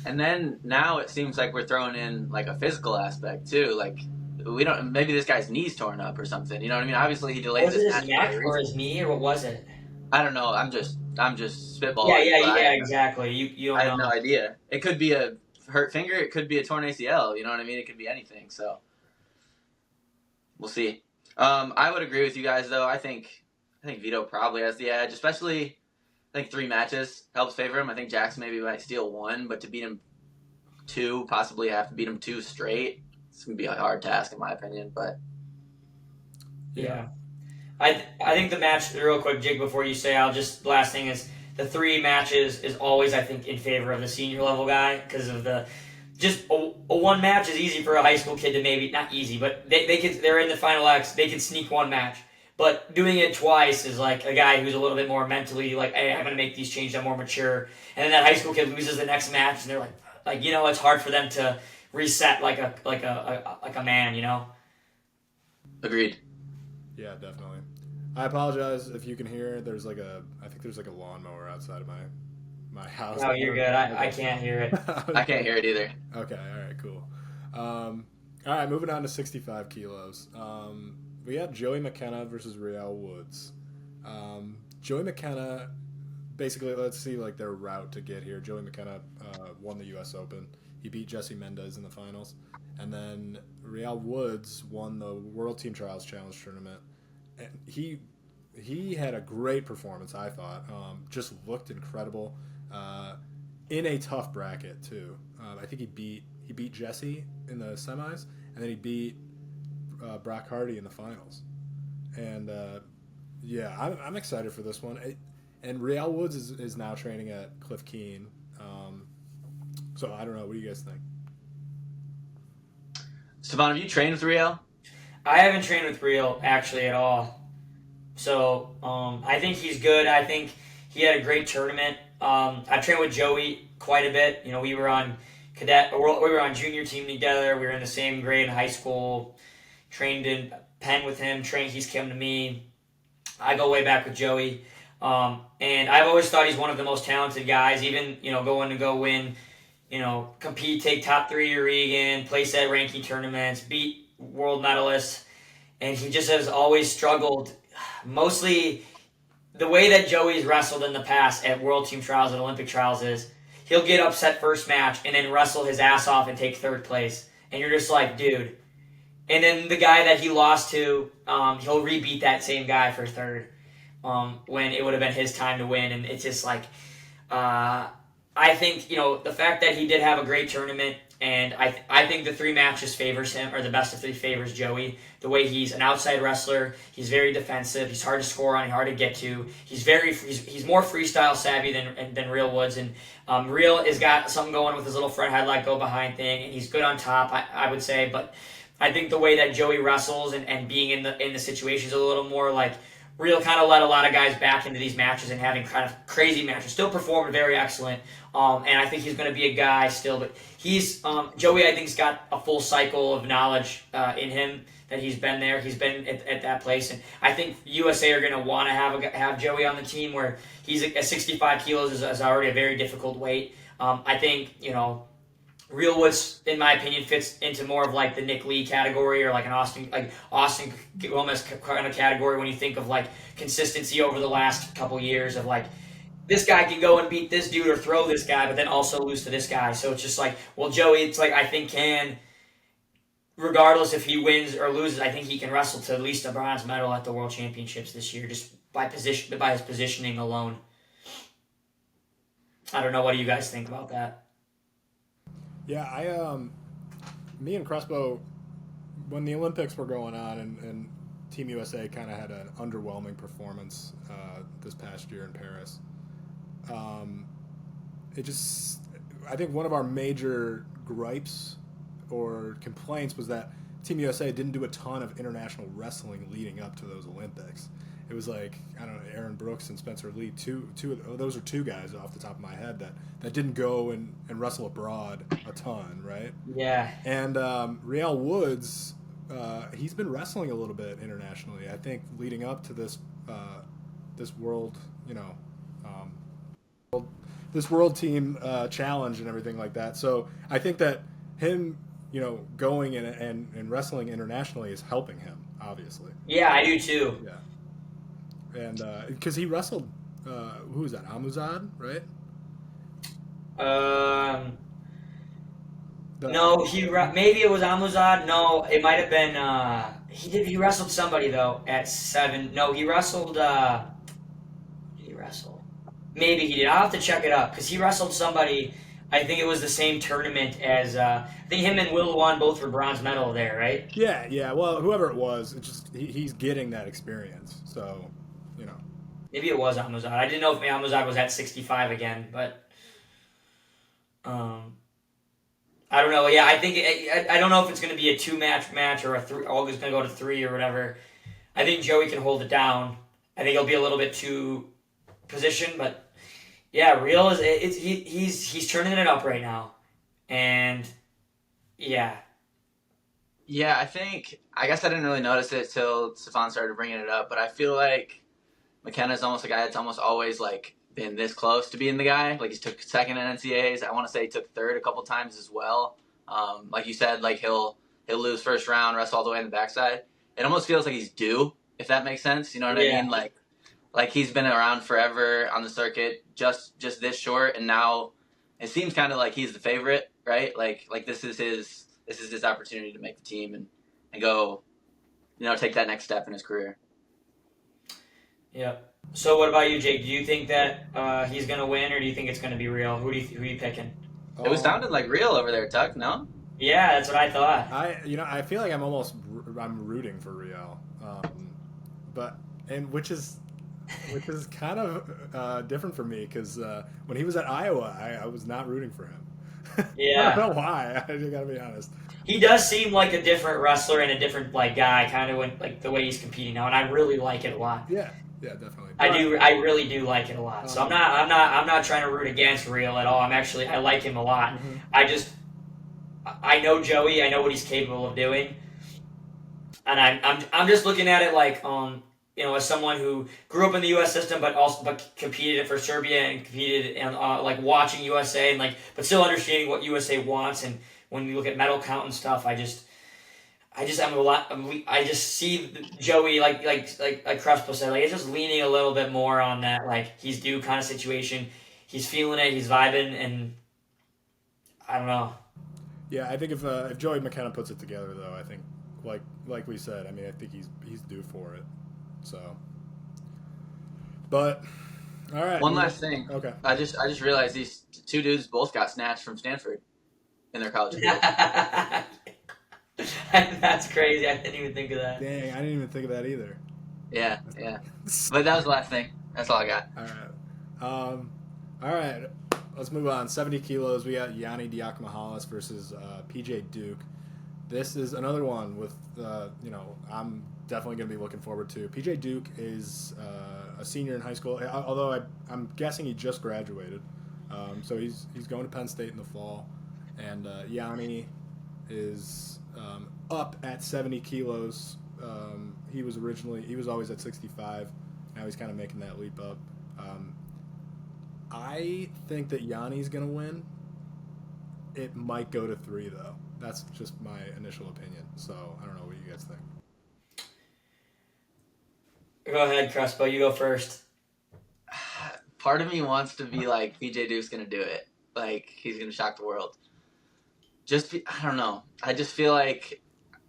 And then now it seems like we're throwing in like a physical aspect too. Like maybe this guy's knee's torn up or something. You know what I mean? Obviously he delayed this match. Was it his neck or his knee or what was it? I don't know. I'm just spitballing. Yeah, exactly. You don't I know. have no idea. It could be a hurt finger. It could be a torn ACL. You know what I mean? It could be anything. So we'll see. I would agree with you guys though. I think Vito probably has the edge, especially I think 3 matches helps favor him. I think Jackson maybe might steal 1, but to beat him 2, possibly have to beat him 2 straight, it's gonna be a hard task in my opinion. But Yeah. I think the match, real quick, Jig, before you say, the last thing is the 3 matches is always, I think, in favor of the senior level guy because of just a 1 match is easy for a high school kid to maybe, not easy, but they're in the final X, they can sneak 1 match. But doing it twice is like a guy who's a little bit more mentally like, hey, I'm going to make these changes, I'm more mature. And then that high school kid loses the next match and they're like, it's hard for them to reset like a man, agreed. Yeah, definitely. I apologize if you can hear. I think there's like a lawnmower outside of my house. No, you're good. I can't hear it. I can't hear it either. Okay, all right, cool. All right, moving on to 65 kilos. We got Joey McKenna versus Real Woods. Joey McKenna, basically, let's see like their route to get here. Joey McKenna won the U.S. Open. He beat Jesse Mendez in the finals. And then Real Woods won the World Team Trials Challenge Tournament. And he had a great performance, I thought. Just looked incredible in a tough bracket too. I think he beat Jesse in the semis, and then he beat Brock Hardy in the finals. And I'm excited for this one. And Real Woods is now training at Cliff Keen. So I don't know. What do you guys think? Stevan, have you trained with Real? I haven't trained with Real actually at all. So I think he's good. I think he had a great tournament. I trained with Joey quite a bit. We were on junior team together. We were in the same grade in high school. Trained in Penn with him. He's come to me. I go way back with Joey. And I've always thought he's one of the most talented guys. Even going to go win, compete, take top 3 at Regan, place at ranking tournaments, beat world medalists, and he just has always struggled. Mostly, the way that Joey's wrestled in the past at World Team Trials and Olympic Trials is he'll get upset first match and then wrestle his ass off and take 3rd place, and you're just like, dude. And then the guy that he lost to, he'll rebeat that same guy for 3rd when it would have been his time to win, and it's just like, I think the fact that he did have a great tournament. And I think the 3 matches favors him, or the best of 3 favors Joey. The way he's an outside wrestler, he's very defensive, he's hard to score on, hard to get to. He's more freestyle savvy than Real Woods, and Real has got something going with his little front headlock go behind thing, and he's good on top, I would say. But I think the way that Joey wrestles and being in the situations a little more like Real kind of let a lot of guys back into these matches and having kind of crazy matches. Still performed very excellent. And I think he's going to be a guy still. But he's Joey, I think, has got a full cycle of knowledge in him that he's been there. He's been at that place. And I think USA are going to want to have Joey on the team where he's at 65 kilos is already a very difficult weight. I think, Real Woods, in my opinion, fits into more of like the Nick Lee category or like an Austin Gomez kind of category when you think of like consistency over the last couple years of like this guy can go and beat this dude or throw this guy, but then also lose to this guy. So it's just like, well, Joey, it's like I think regardless if he wins or loses, I think he can wrestle to at least a bronze medal at the World Championships this year just by his positioning alone. I don't know. What do you guys think about that? Yeah, me and Crespo, when the Olympics were going on and Team USA kind of had an underwhelming performance this past year in Paris, I think one of our major gripes or complaints was that Team USA didn't do a ton of international wrestling leading up to those Olympics. It was like, I don't know, Aaron Brooks and Spencer Lee, those are 2 guys off the top of my head that didn't go and wrestle abroad a ton, right? Yeah. And Real Woods, he's been wrestling a little bit internationally, I think, leading up to this world, this world team challenge and everything like that. So I think that him, going and wrestling internationally is helping him, obviously. Yeah, I do too. Yeah. And because he wrestled, who was that? Amuzad, right? No, maybe it was Amuzad. No, it might have been. He wrestled somebody though at 7. No, he wrestled. Did he wrestle? Maybe he did. I'll have to check it up because he wrestled somebody. I think it was the same tournament as. I think him and Will won both for bronze medal there, right? Yeah. Well, whoever it was, it's just he's getting that experience. So, you know. Maybe it was Amuzad. I didn't know if Amuzad was at 65 again, but. I don't know. Yeah, I think I don't know if it's going to be a 2-match or a 3. Or it's going to go to 3 or whatever. I think Joey can hold it down. I think he'll be a little bit too positioned, but yeah, Real is he's turning it up right now, and yeah. Yeah, I guess I didn't really notice it till Stevan started bringing it up, but I feel like McKenna's almost a guy that's almost always like been this close to being the guy. Like he took second in NCAAs. I want to say he took third a couple times as well. Like you said, like he'll lose first round, wrestle all the way in the backside. It almost feels like he's due, if that makes sense. You know what I mean? Like he's been around forever on the circuit, just this short, and now it seems kind of like he's the favorite, right? Like this is his opportunity to make the team and go, take that next step in his career. Yep. So what about you, Jake? Do you think that he's gonna win, or do you think it's gonna be Real? Who are you picking? It was sounded like Real over there, Tuck. No? Yeah, that's what I thought. I feel like I'm rooting for Real, which is kind of different for me because when he was at Iowa, I was not rooting for him. Yeah. I don't know why. I gotta be honest. He does seem like a different wrestler and a different guy, kind of when the way he's competing now, and I really like it a lot. Yeah, definitely. I really do like it a lot. So I'm not trying to root against Real at all. I like him a lot. Mm-hmm. I know Joey. I know what he's capable of doing, and I'm just looking at it like as someone who grew up in the U.S. system, but competed for Serbia and competed and like watching USA and but still understanding what USA wants. And when we look at medal count and stuff, I just see Joey like Crespo said, it's just leaning a little bit more on that he's due kind of situation. He's feeling it, he's vibing, and I don't know. Yeah, I think if Joey McKenna puts it together, though, I think like we said, I mean, I think he's due for it. So, but all right. One last thing. Okay. I just realized these two dudes both got snatched from Stanford in their college career. That's crazy. I didn't even think of that. Dang, I didn't even think of that either. Yeah. But that was the last thing. That's all I got. All right. Let's move on. 70 kilos. We got Yanni Diakomahalis versus PJ Duke. This is another one with I'm definitely going to be looking forward to. PJ Duke is a senior in high school, although I'm guessing he just graduated. So he's going to Penn State in the fall. And Yanni is up at 70 kilos. He was always at 65. Now he's kind of making that leap up. I think that Yanni's going to win. It might go to 3, though. That's just my initial opinion. So I don't know what you guys think. Go ahead, Crespo. You go first. Part of me wants to be like, PJ Duke's going to do it. Like, he's going to shock the world. I don't know. I just feel like,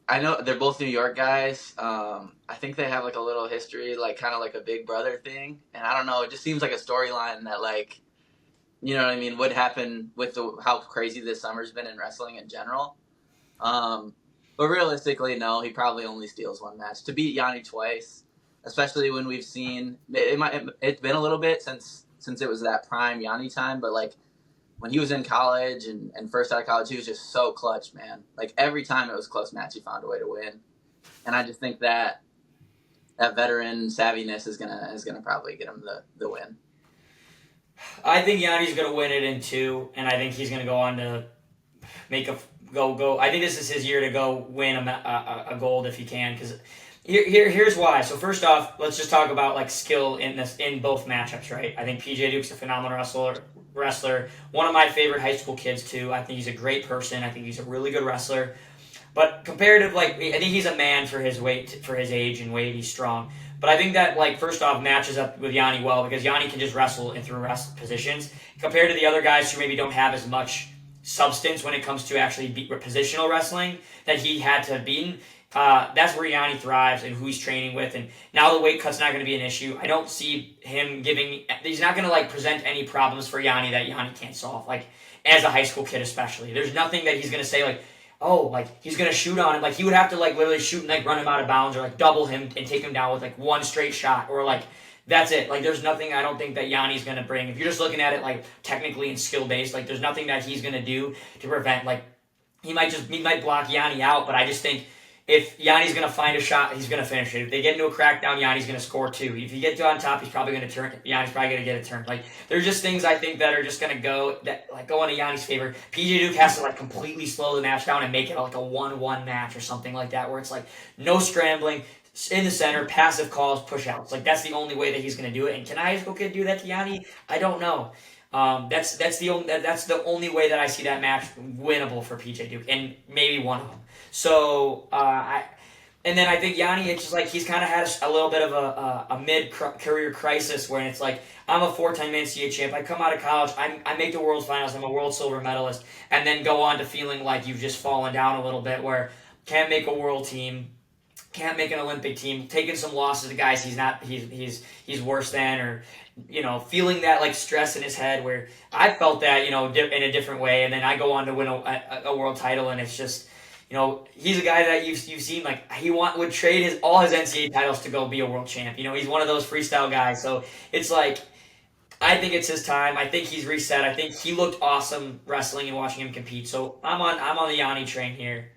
I know they're both New York guys. I think they have a little history, kind of like a big brother thing. And I don't know. It just seems like a storyline that you know what I mean, would happen with how crazy this summer's been in wrestling in general. But realistically, no, he probably only steals one match. To beat Yanni twice, especially when we've seen it's been a little bit since it was that prime Yanni time, but when he was in college and first out of college, he was just so clutch, man. Every time it was a close match, he found a way to win. And I just think that veteran savviness is gonna probably get him the win. I think Yanni's gonna win it in 2, and I think he's gonna go on to make go. I think this is his year to go win a gold if he can. Because here's why. So first off, let's just talk about skill in both matchups, right? I think PJ Duke's a phenomenal wrestler. One of my favorite high school kids too. I think he's a great person. I think he's a really good wrestler. But comparative, I think he's a man for his weight, for his age and weight. He's strong. But I think that, first off, matches up with Yanni well because Yanni can just wrestle in through positions compared to the other guys who maybe don't have as much substance when it comes to actually positional wrestling that he had to have beaten. That's where Yanni thrives and who he's training with. And now the weight cut's not going to be an issue. I don't see him he's not going to like present any problems for Yanni that Yanni can't solve. Like as a high school kid, especially, there's nothing that he's going to say like, oh, like he's going to shoot on him. Like he would have to like literally shoot and like run him out of bounds or like double him and take him down with like one straight shot or like that's it. Like there's nothing I don't think that Yanni's going to bring. If you're just looking at it like technically and skill based, like there's nothing that he's going to do to prevent like he might block Yanni out, but I just think if Yanni's going to find a shot, he's going to finish it. If they get into a crackdown, Yanni's going to score too. If you get to on top, he's probably going to turn. Yanni's probably going to get a turn. Like there's just things I think that are just going to go into Yanni's favor. PJ Duke has to like completely slow the match down and make it like a 1-1 match or something like that, where it's like no scrambling in the center, passive calls, push outs. Like that's the only way that he's going to do it. And can a high school kid do that to Yanni? I don't know. That's the only way that I see that match winnable for PJ Duke, and maybe one of them. So and then I think Yanni, it's just like he's kind of had a little bit of a mid-career crisis where it's like I'm a 4-time NCAA champ. I come out of college, I make the World Finals, I'm a world silver medalist, and then go on to feeling like you've just fallen down a little bit where can't make a world team, can't make an Olympic team, taking some losses to guys he's worse than, or feeling that like stress in his head where I felt that in a different way, and then I go on to win a world title, and it's just he's a guy that you've seen like he would trade all his NCAA titles to go be a world champ. He's one of those freestyle guys, so it's like I think it's his time. I think he's reset. I think he looked awesome wrestling and watching him compete. So I'm on the Yanni train here.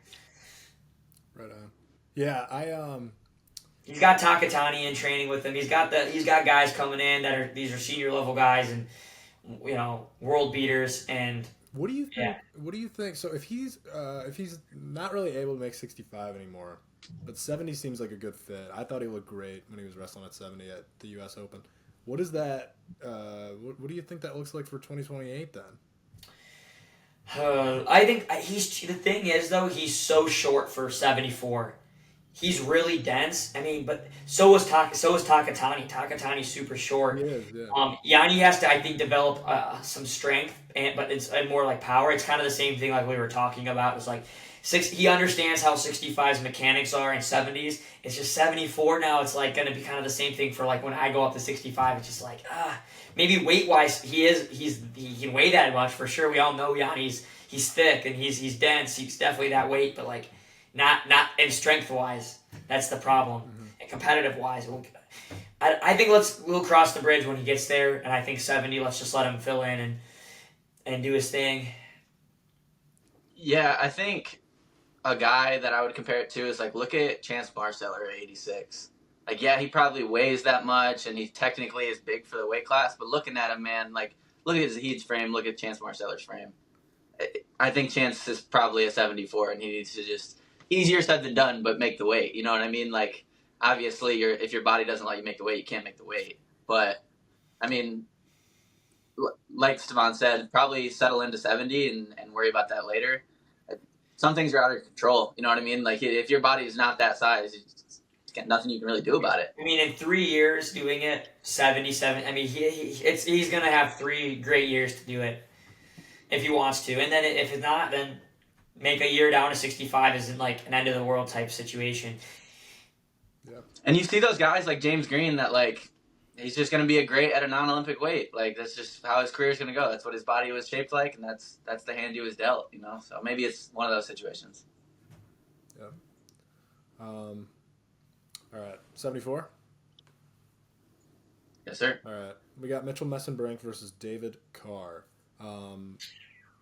Right on. Yeah, He's got Takatani in training with him. He's got guys coming in these are senior level guys and world beaters. And what do you think? Yeah. What do you think? So if he's not really able to make 65 anymore, but 70 seems like a good fit. I thought he looked great when he was wrestling at 70 at the U.S. Open. What is that? What do you think that looks like for 2028 then? I think the thing is though, he's so short for 74. He's really dense. I mean, but so is Takatani. Takatani's super short. He is, yeah. Yanni has to, I think, develop some strength, but it's more like power. It's kind of the same thing like we were talking about. It's like he understands how 65's mechanics are in 70s. It's just 74 now. It's like going to be kind of the same thing for like when I go up to 65. It's just like maybe weight wise he can weigh that much for sure. We all know Yanni's he's thick and he's dense. He's definitely that weight, but like. Not in strength wise. That's the problem. Mm-hmm. And competitive wise, I think we'll cross the bridge when he gets there. And I think 70. Let's just let him fill in and do his thing. Yeah, I think a guy that I would compare it to is like look at Chance Marceller at 86. Like yeah, he probably weighs that much and he technically is big for the weight class. But looking at him, man, like look at Zahid's frame. Look at Chance Marceller's frame. I think Chance is probably a 74, and he needs to just. Easier said than done, but make the weight. You know what I mean? Like, obviously, if your body doesn't let you make the weight, you can't make the weight. But, I mean, like Stevan said, probably settle into 70 and worry about that later. Some things are out of control. You know what I mean? Like, if your body is not that size, there's nothing you can really do about it. I mean, in 3 years doing it, 77. I mean, he's going to have 3 great years to do it if he wants to. And then if it's not, then make a year down to 65 isn't like an end of the world type situation. Yeah. And you see those guys like James Green that like he's just going to be a great at a non-Olympic weight. Like that's just how his career is going to go. That's what his body was shaped like, and that's the hand he was dealt. So maybe it's one of those situations. Yeah. All right, 74. Yes, sir. All right, we got Mitchell Messenbrink versus David Carr.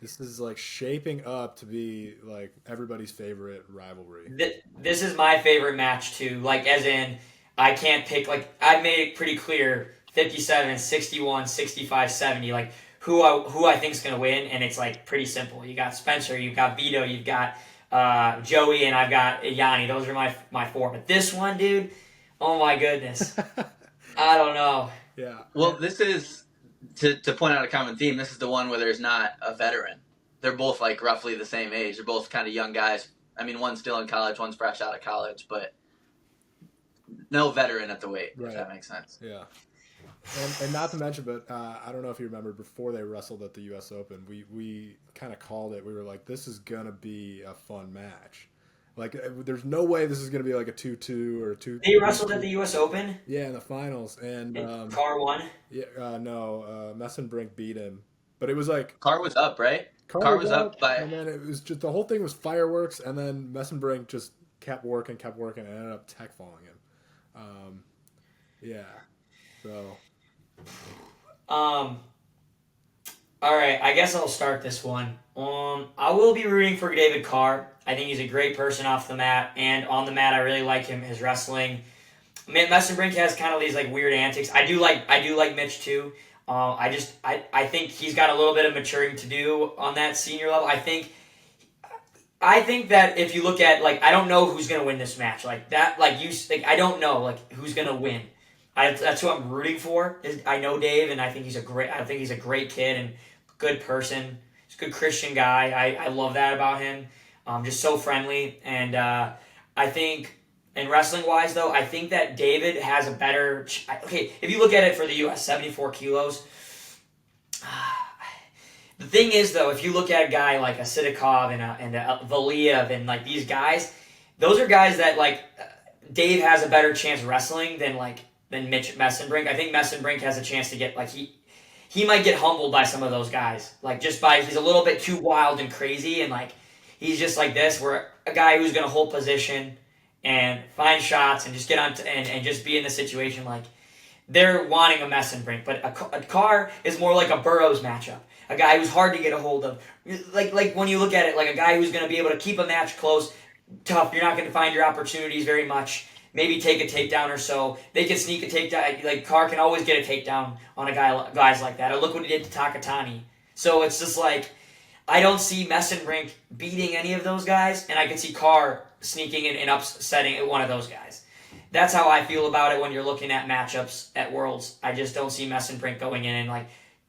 This is like shaping up to be like everybody's favorite rivalry. This is my favorite match too. Like as in, I can't pick. Like I made it pretty clear: 57, 61, 65, 70. Like who I think is gonna win, and it's like pretty simple. You got Spencer, you've got Vito, you've got Joey, and I've got Yanni. Those are my 4. But this one, dude, oh my goodness, I don't know. Yeah. Well, this is. To point out a common theme, this is the one where there's not a veteran. They're both like roughly the same age. They're both kind of young guys. I mean, one's still in college, one's fresh out of college, but no veteran at the weight, if that makes sense. Yeah. And not to mention, but I don't know if you remember before they wrestled at the U.S. Open, we kind of called it. We were like, this is gonna be a fun match. Like, there's no way this is gonna be like a 2-2 or a 2. They wrestled at the U.S. Open. Yeah, in the finals, and Carr won. yeah, no, Messenbrink beat him, but it was like Carr was up, right? Carr was up by, and then it was just the whole thing was fireworks, and then Messenbrink just kept working, and ended up tech falling him. Yeah, so. All right, I guess I'll start this one. I will be rooting for David Carr. I think he's a great person off the mat, and on the mat, I really like him. His wrestling. Messenbrink has kind of these like weird antics. I do like Mitch too. I think he's got a little bit of maturing to do on that senior level. I think that if you look at like I don't know who's gonna win this match like that I don't know like who's gonna win. That's who I'm rooting for. I know Dave, and I think he's a great kid and good person. He's a good Christian guy. I love that about him. Just so friendly, and I think, and wrestling wise though, I think that David has a better. Okay, if you look at it for the U.S., 74 kilos. The thing is though, if you look at a guy like a Sidakov and a Valiev and like these guys, those are guys that like Dave has a better chance wrestling than Mitch Messenbrink. I think Messenbrink has a chance to get like he might get humbled by some of those guys. Like just by he's a little bit too wild and crazy and like he's just like this. Where a guy who's gonna hold position and find shots and just get on and just be in the situation like they're wanting a Messenbrink. But a Carr is more like a Burroughs matchup. A guy who's hard to get a hold of. Like when you look at it, like a guy who's gonna be able to keep a match close, tough. You're not gonna find your opportunities very much. Maybe take a takedown or so. They can sneak a takedown. Like Carr can always get a takedown on guys like that. Or look what he did to Takatani. So it's just like I don't see Messenbrink beating any of those guys, and I can see Carr sneaking in and upsetting one of those guys. That's how I feel about it when you're looking at matchups at Worlds. I just don't see Messenbrink going in and like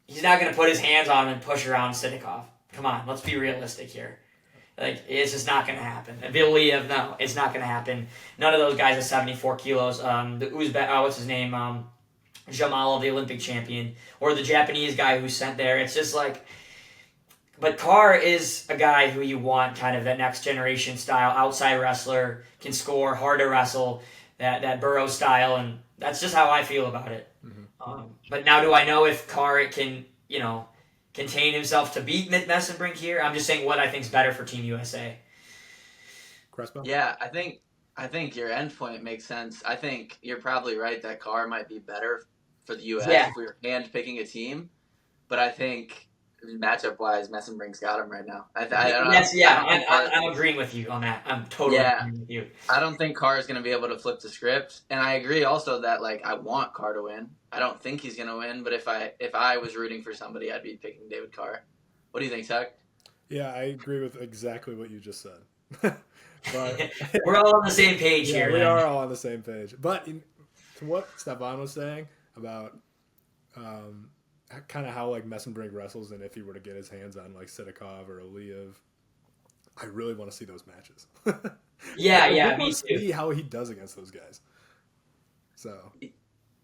he's not going to put his hands on him and push around Sidakov. Come on, let's be realistic here. Like, it's just not going to happen. Valiev, no, it's not going to happen. None of those guys are 74 kilos. The Uzbek, what's his name? Jamal, the Olympic champion. Or the Japanese guy who's sent there. It's just like... But Carr is a guy who you want kind of that next generation style, outside wrestler, can score, hard to wrestle, that Burrow style, and that's just how I feel about it. Mm-hmm. But now do I know if Carr can, contain himself to beat Messenbrink here? I'm just saying what I think is better for Team USA. Crespo? Yeah, I think your end point makes sense. I think you're probably right that Carr might be better for the U.S. if we were hand picking a team. But I think matchup wise, Messenbrink's got him right now. I'm agreeing with you on that. I'm totally agreeing with you. I don't think Carr is going to be able to flip the script, and I agree also that like I want Carr to win. I don't think he's going to win, but if I was rooting for somebody, I'd be picking David Carr. What do you think, Tuck? Yeah, I agree with exactly what you just said. But we're all on the same page here. We are all on the same page. But to what Stevan was saying about kind of how like Messenbrink wrestles, and if he were to get his hands on like Sidakov or Valiev, I really want to see those matches. Yeah, me too. See how he does against those guys. So.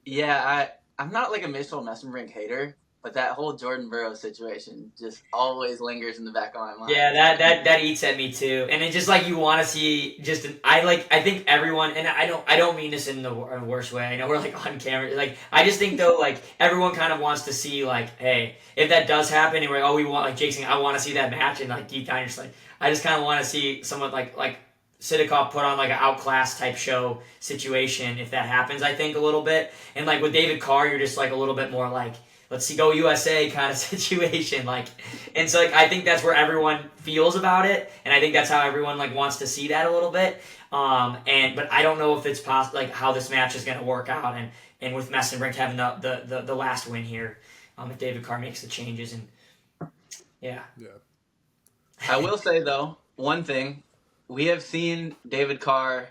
Yeah, I'm not like a Mitchell Messenbrink hater, but that whole Jordan Burroughs situation just always lingers in the back of my mind. Yeah, that eats at me too, and it's just like you want to see I think everyone, and I don't mean this in the worst way. I know we're like on camera, like I just think though like everyone kind of wants to see like, hey, if that does happen, and we want like Jake saying I want to see that match, and like deep down you're just like I just kind of want to see someone like Sidakov put on like an outclass type show situation if that happens. I think a little bit, and like with David Carr, you're just like a little bit more like, let's see, go USA kind of situation, like, and so like I think that's where everyone feels about it, and I think that's how everyone like wants to see that a little bit. But I don't know if it's possible, like how this match is going to work out, and with Messenbrink having the last win here, if David Carr makes the changes, and yeah. I will say though one thing. We have seen David Carr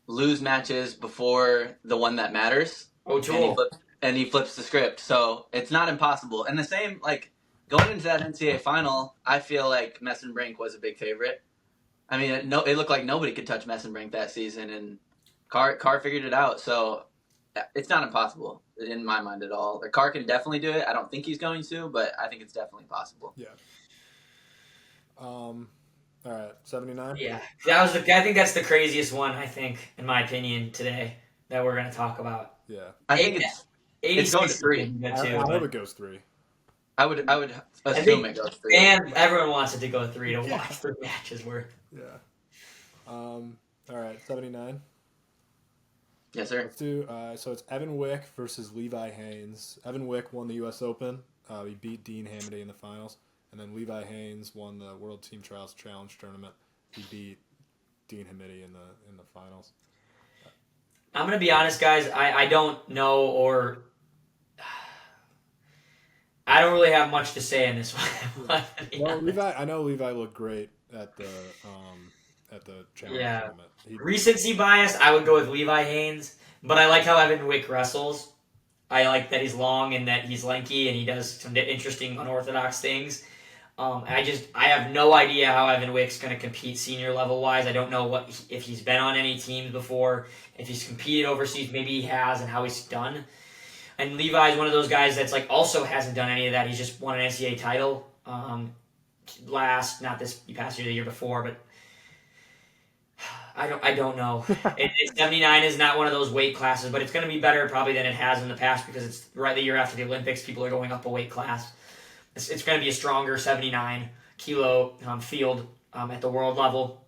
lose matches before the one that matters. Oh, cool. And he flips the script. So it's not impossible. And the same, like, going into that NCAA final, I feel like Messenbrink was a big favorite. I mean, it looked like nobody could touch Messenbrink that season, and Carr figured it out. So it's not impossible in my mind at all. The Carr can definitely do it. I don't think he's going to, but I think it's definitely possible. Yeah. All right, 79. Yeah, I think that's the craziest one. I think, in my opinion, today that we're gonna talk about. Yeah. I think it's going to 3. I hope it goes 3. I would assume it goes 3. And everyone wants it to go 3 to watch 3 matches worth. Yeah. All right, 79. Yes, sir. Let's do. So it's Evan Wick versus Levi Haynes. Evan Wick won the U.S. Open. He beat Dean Hamady in the finals, and then Levi Haynes won the World Team Trials Challenge tournament. He beat Dean Hamady in the finals. I'm gonna be honest, guys. I don't know, or I don't really have much to say in this one. Well, I know Levi looked great at the challenge tournament. Recency bias, I would go with Levi Haynes, but I like how Evan Wick wrestles. I like that he's long and that he's lanky and he does some interesting unorthodox things. I have no idea how Evan Wick's going to compete senior level wise. I don't know if he's been on any teams before, if he's competed overseas, maybe he has, and how he's done. And Levi's one of those guys that's like also hasn't done any of that. He's just won an NCAA title not this past year, the year before, but I don't know. 79 is not one of those weight classes, but it's going to be better probably than it has in the past because it's right the year after the Olympics. People are going up a weight class. It's going to be a stronger 79 kilo field at the world level.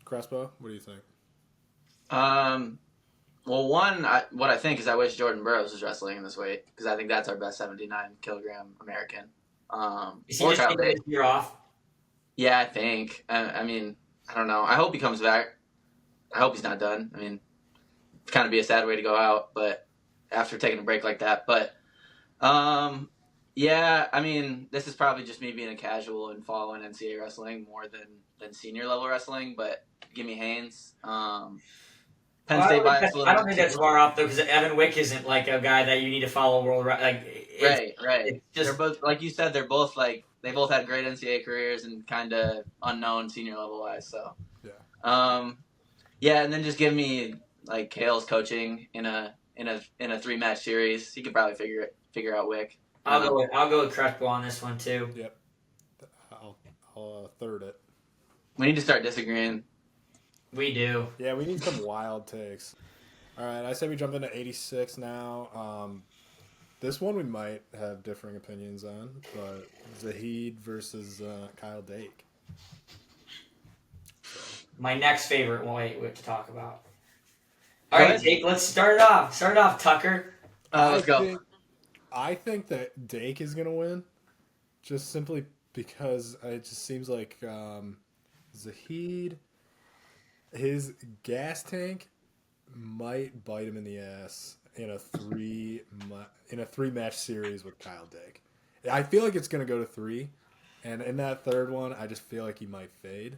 Crespo, what do you think? Well, what I think is I wish Jordan Burroughs was wrestling in this weight because I think that's our best 79 kilogram American. Is he just taking this year off? Yeah, I think. I mean, I don't know. I hope he comes back. I hope he's not done. I mean, it'd kind of be a sad way to go out, but after taking a break like that. But, yeah, I mean, this is probably just me being a casual and following NCAA wrestling more than senior level wrestling, but give me Haynes. Penn State bias. I don't think that's far off, though, because Evan Wick isn't like a guy that you need to follow world. Right. They're both, like you said, they're both like, they both had great NCAA careers and kind of unknown senior level wise. So, yeah, and then just give me like Kale's coaching in a 3-match series. He could probably figure out Wick. I'll go with Crespo on this one too. Yep, I'll third it. We need to start disagreeing. We do. Yeah, we need some wild takes. All right, I say we jump into 86 now. This one we might have differing opinions on, but Zahid versus Kyle Dake. My next favorite weight to talk about. All right, Dake, let's start it off. Start it off, Tucker. Let's go. I think that Dake is going to win, just simply because it just seems like Zahid, his gas tank might bite him in the ass in a 3-match series with Kyle Dake. I feel like it's going to go to 3, and in that third one, I just feel like he might fade.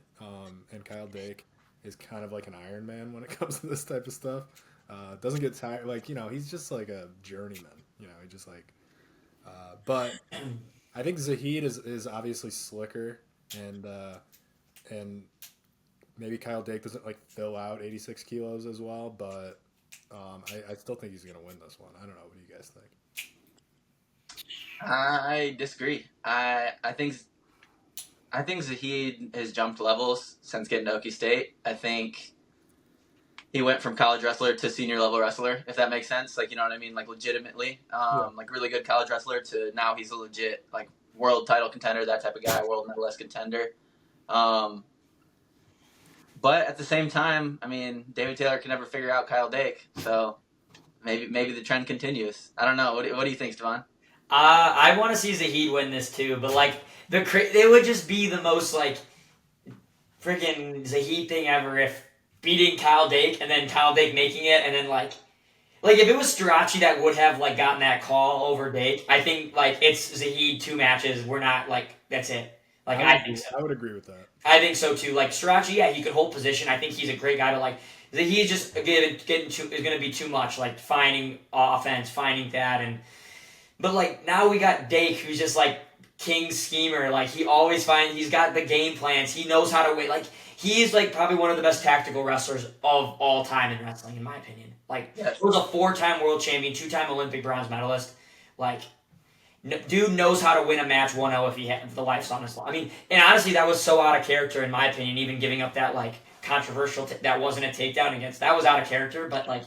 And Kyle Dake is kind of like an Iron Man when it comes to this type of stuff. Doesn't get tired, he's just like a journeyman. He just like. But I think Zahid is obviously slicker, and maybe Kyle Dake doesn't like fill out 86 kilos as well, but I still think he's going to win this one. I don't know. What do you guys think? I disagree. I think Zahid has jumped levels since getting to Okie State. I think he went from college wrestler to senior level wrestler, if that makes sense. Like, you know what I mean? Like, legitimately. Like, really good college wrestler to now he's a legit, like, world title contender, that type of guy, world medalist contender. But at the same time, I mean, David Taylor can never figure out Kyle Dake. So maybe the trend continues. I don't know. What do you think, Stevan? I want to see Zahid win this too, but like it would just be the most like freaking Zahid thing ever if beating Kyle Dake and then Kyle Dake making it and then like if it was Strachey that would have like gotten that call over Dake, I think like it's Zahid 2 matches. We're not like that's it. Like I think so. I would agree with that. I think so too. Like Strachey, yeah, he could hold position. I think he's a great guy, but like he's just is going to be too much. Like finding offense, finding that, but like now we got Dake, who's just like king schemer. Like he's got the game plans. He knows how to win. Like he is like probably one of the best tactical wrestlers of all time in wrestling, in my opinion. Like, Yes. he was a 4-time world champion, 2-time Olympic bronze medalist. Like, dude knows how to win a match 1-0 if the life's on his line. I mean, and honestly, that was so out of character in my opinion. Even giving up that like controversial that wasn't a takedown against, that was out of character. But like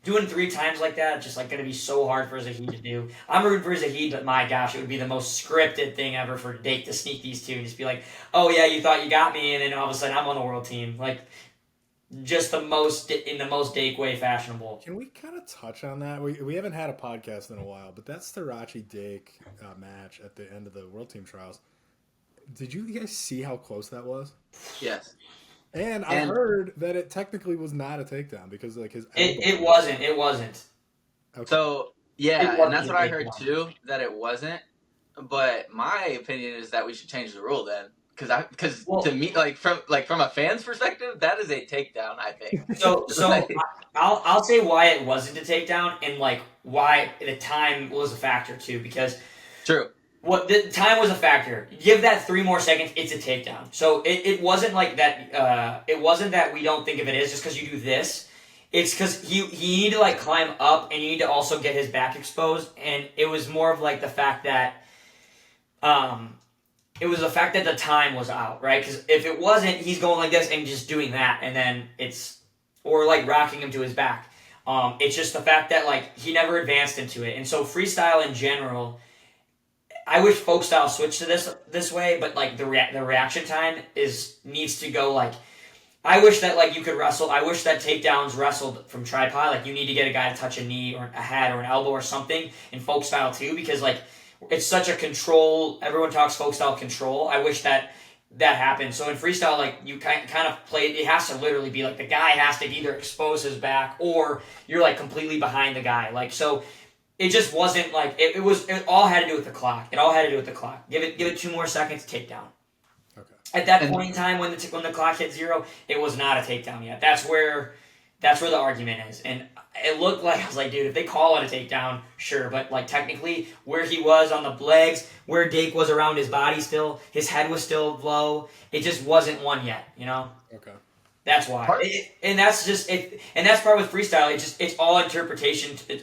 doing 3 times like that, just like going to be so hard for Zahid to do. I'm rooting for Zahid, but my gosh, it would be the most scripted thing ever for Dake to sneak these two and just be like, oh yeah, you thought you got me, and then all of a sudden I'm on the world team. Like, just in the most Dake way fashionable. Can we kind of touch on that? We haven't had a podcast in a while, but that Starachi Dake match at the end of the World Team Trials. Did you guys see how close that was? Yes. And I heard that it technically was not a takedown because like his It wasn't. Okay. So yeah, It and that's wasn't what a I big heard one. too, that it wasn't. But my opinion is that we should change the rule then, because Well- to me, like from a fan's perspective, that is a takedown. I think. So Like- I'll say why it wasn't a takedown and like why the time was a factor too, because True. what the time was a factor. Give that 3 more seconds, it's a takedown. So it wasn't like that. It wasn't that we don't think of it as just because you do this. It's because he needed to like climb up and you need to also get his back exposed, and it was more of like the fact that it was the fact that the time was out, right? Because if it wasn't, he's going like this and just doing that, and then or like rocking him to his back. It's just the fact that like he never advanced into it, and so freestyle in general. I wish folk style switched to this way, but like the reaction time needs to go like. I wish that like you could wrestle. I wish that takedowns wrestled from tripod. Like you need to get a guy to touch a knee or a head or an elbow or something in folk style too, because like it's such a control. Everyone talks folk style control. I wish that happened. So in freestyle, like you kind of play. It has to literally be like the guy has to either expose his back or you're like completely behind the guy. Like so. It just wasn't like it all had to do with the clock. It all had to do with the clock. Give it 2 more seconds, takedown. Okay. At that point in time, when the clock hit 0, it was not a takedown yet. That's where the argument is. And it looked like I was like, dude, if they call it a takedown, sure. But like technically, where he was on the legs, where Dake was around his body still, his head was still low. It just wasn't one yet. You know. Okay. That's why, and that's just it, and that's part with freestyle. It's all interpretation. It's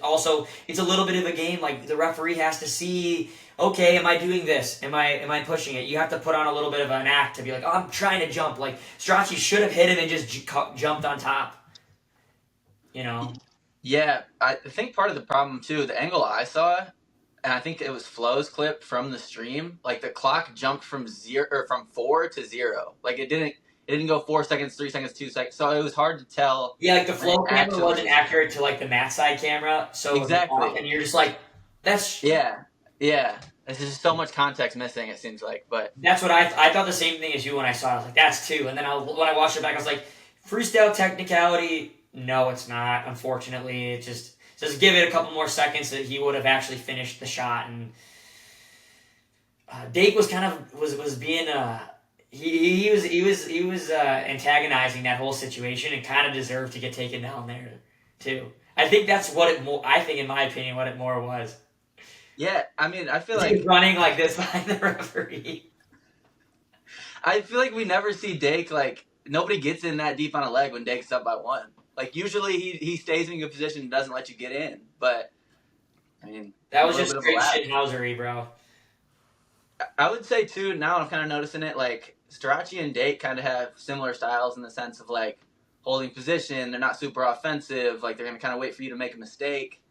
a little bit of a game. Like the referee has to see, okay, am I doing this? Am I pushing it? You have to put on a little bit of an act to be like, oh, I'm trying to jump. Like Strachey should have hit him and just jumped on top. You know. Yeah, I think part of the problem too, the angle I saw, and I think it was Flo's clip from the stream. Like the clock jumped from 4 to 0. Like it didn't go 4 seconds, 3 seconds, 2 seconds. So it was hard to tell. Yeah, like the flow camera wasn't accurate to like the mat side camera. So exactly, and you're just like, that's yeah. There's just so much context missing. It seems like, but that's what I thought the same thing as you when I saw it. I was like, that's 2. And then when I watched it back, I was like, freestyle technicality. No, it's not. Unfortunately, it just give it a couple more seconds that he would have actually finished the shot. And Dake was kind of was being he was antagonizing that whole situation and kind of deserved to get taken down there too. I think that's what it more. I think, in my opinion, what it more was. Yeah, I mean, I feel He like running like this behind the referee. I feel like we never see Dake, like nobody gets in that deep on a leg when Dake's up by 1. Like usually he stays in a good position and doesn't let you get in. But I mean, That was a just little straight bit of a lag. shithousery, bro. I would say too, now I'm kind of noticing it, like Starachi and Dake kind of have similar styles in the sense of like holding position. They're not super offensive. Like they're going to kind of wait for you to make a mistake.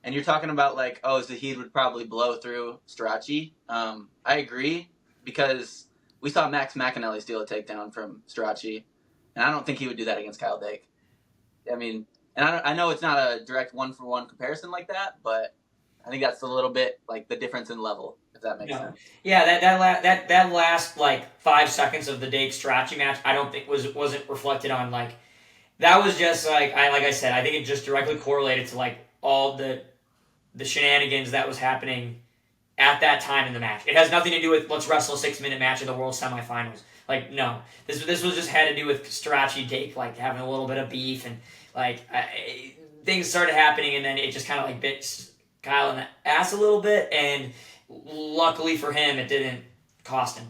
And you're talking about like, oh, Zahid would probably blow through Starachi. I agree, because we saw Max McAnally steal a takedown from Starachi, and I don't think he would do that against Kyle Dake. I mean, and I know it's not a direct 1-for-1 comparison like that, but I think that's a little bit like the difference in level, if that makes sense. Yeah, that last like 5 seconds of the Dake Strachey match, I don't think wasn't reflected on like that was just like I said, I think it just directly correlated to like all the shenanigans that was happening at that time in the match. It has nothing to do with let's wrestle a 6-minute match in the World Semifinals. Like no, this was just had to do with Strachey Dake like having a little bit of beef and like things started happening, and then it just kind of like bit Kyle in the ass a little bit, and luckily for him, it didn't cost him.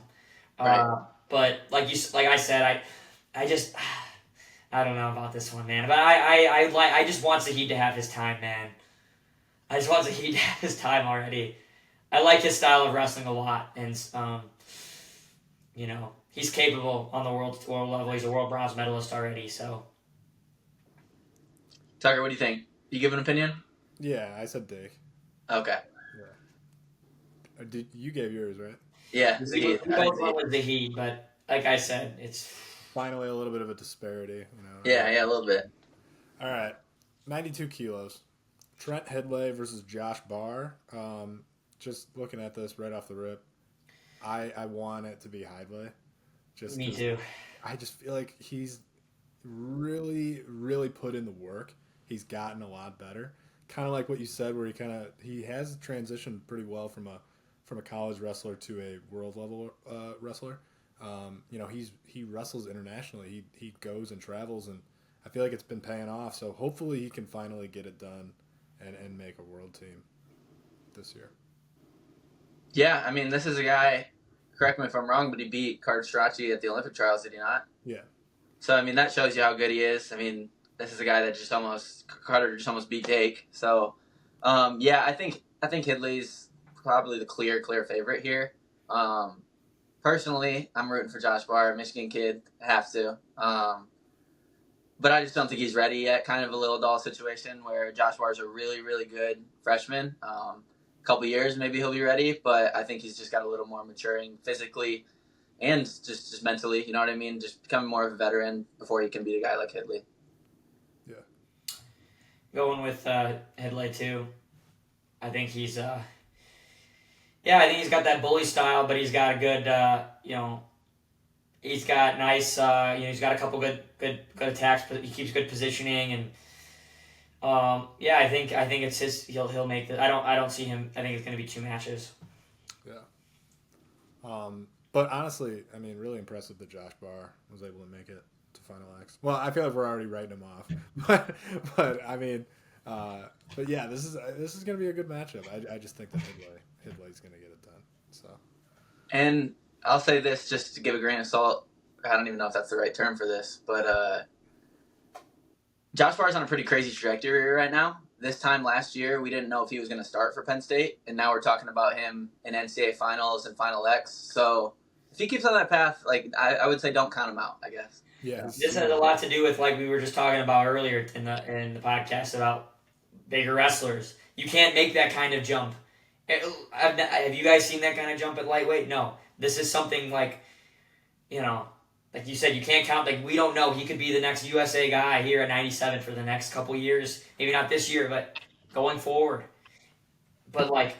Right. But like I said, I just I don't know about this one, man. But I just want Zahid to have his time, man. I just want Zahid to have his time already. I like his style of wrestling a lot, and he's capable on the world level. He's a world bronze medalist already, so. Tucker, what do you think? You give an opinion? Yeah, I said Dake. Okay. You gave yours, right? Yeah, We Zahid. both went with Zahid, but like I said, it's Finally a little bit of a disparity. Yeah, a little bit. All right, 92 kilos. Trent Headley versus Josh Barr. Just looking at this right off the rip, I want it to be Headley. Me too. I just feel like he's really, really put in the work. He's gotten a lot better. Kind of like what you said, where he has transitioned pretty well from a college wrestler to a world level wrestler. He wrestles internationally. He goes and travels, and I feel like it's been paying off. So hopefully he can finally get it done and make a world team this year. Yeah, I mean, this is a guy, correct me if I'm wrong, but he beat Card Strachey at the Olympic trials, did he not? Yeah. So, I mean, that shows you how good he is. I mean, this is a guy that Carter just almost beat Dake. So, yeah, I think Hidley's probably the clear favorite here. Personally, I'm rooting for Josh Barr, Michigan kid, have to. But I just don't think he's ready yet. Kind of a little doll situation where Josh Barr's a really, really good freshman. A couple years, maybe he'll be ready, but I think he's just got a little more maturing physically and just mentally. You know what I mean? Just becoming more of a veteran before he can beat a guy like Hidley. Yeah. Going with Headley too. I think he's I think he's got that bully style, but he's got a good he's got nice he's got a couple good attacks, but he keeps good positioning, and I think it's his. He'll make the. I don't see him. I think it's going to be 2 matches. Yeah. But honestly, I mean, really impressive that Josh Barr was able to make it to Final X. Well, I feel like we're already writing him off, but I mean, but yeah, this is going to be a good matchup. I just think that Hidley's going to get it done. So. And I'll say this just to give a grain of salt. I don't even know if that's the right term for this, but Josh Barr's on a pretty crazy trajectory right now. This time last year, we didn't know if he was going to start for Penn State, and now we're talking about him in NCAA finals and Final X. So if he keeps on that path, like I would say, don't count him out, I guess. Yeah. This has a lot to do with, like we were just talking about earlier in the podcast, about bigger wrestlers. You can't make that kind of jump. Have you guys seen that kind of jump at lightweight? No. This is something like you said, you can't count. Like, we don't know. He could be the next USA guy here at 97 for the next couple years. Maybe not this year, but going forward. But, like,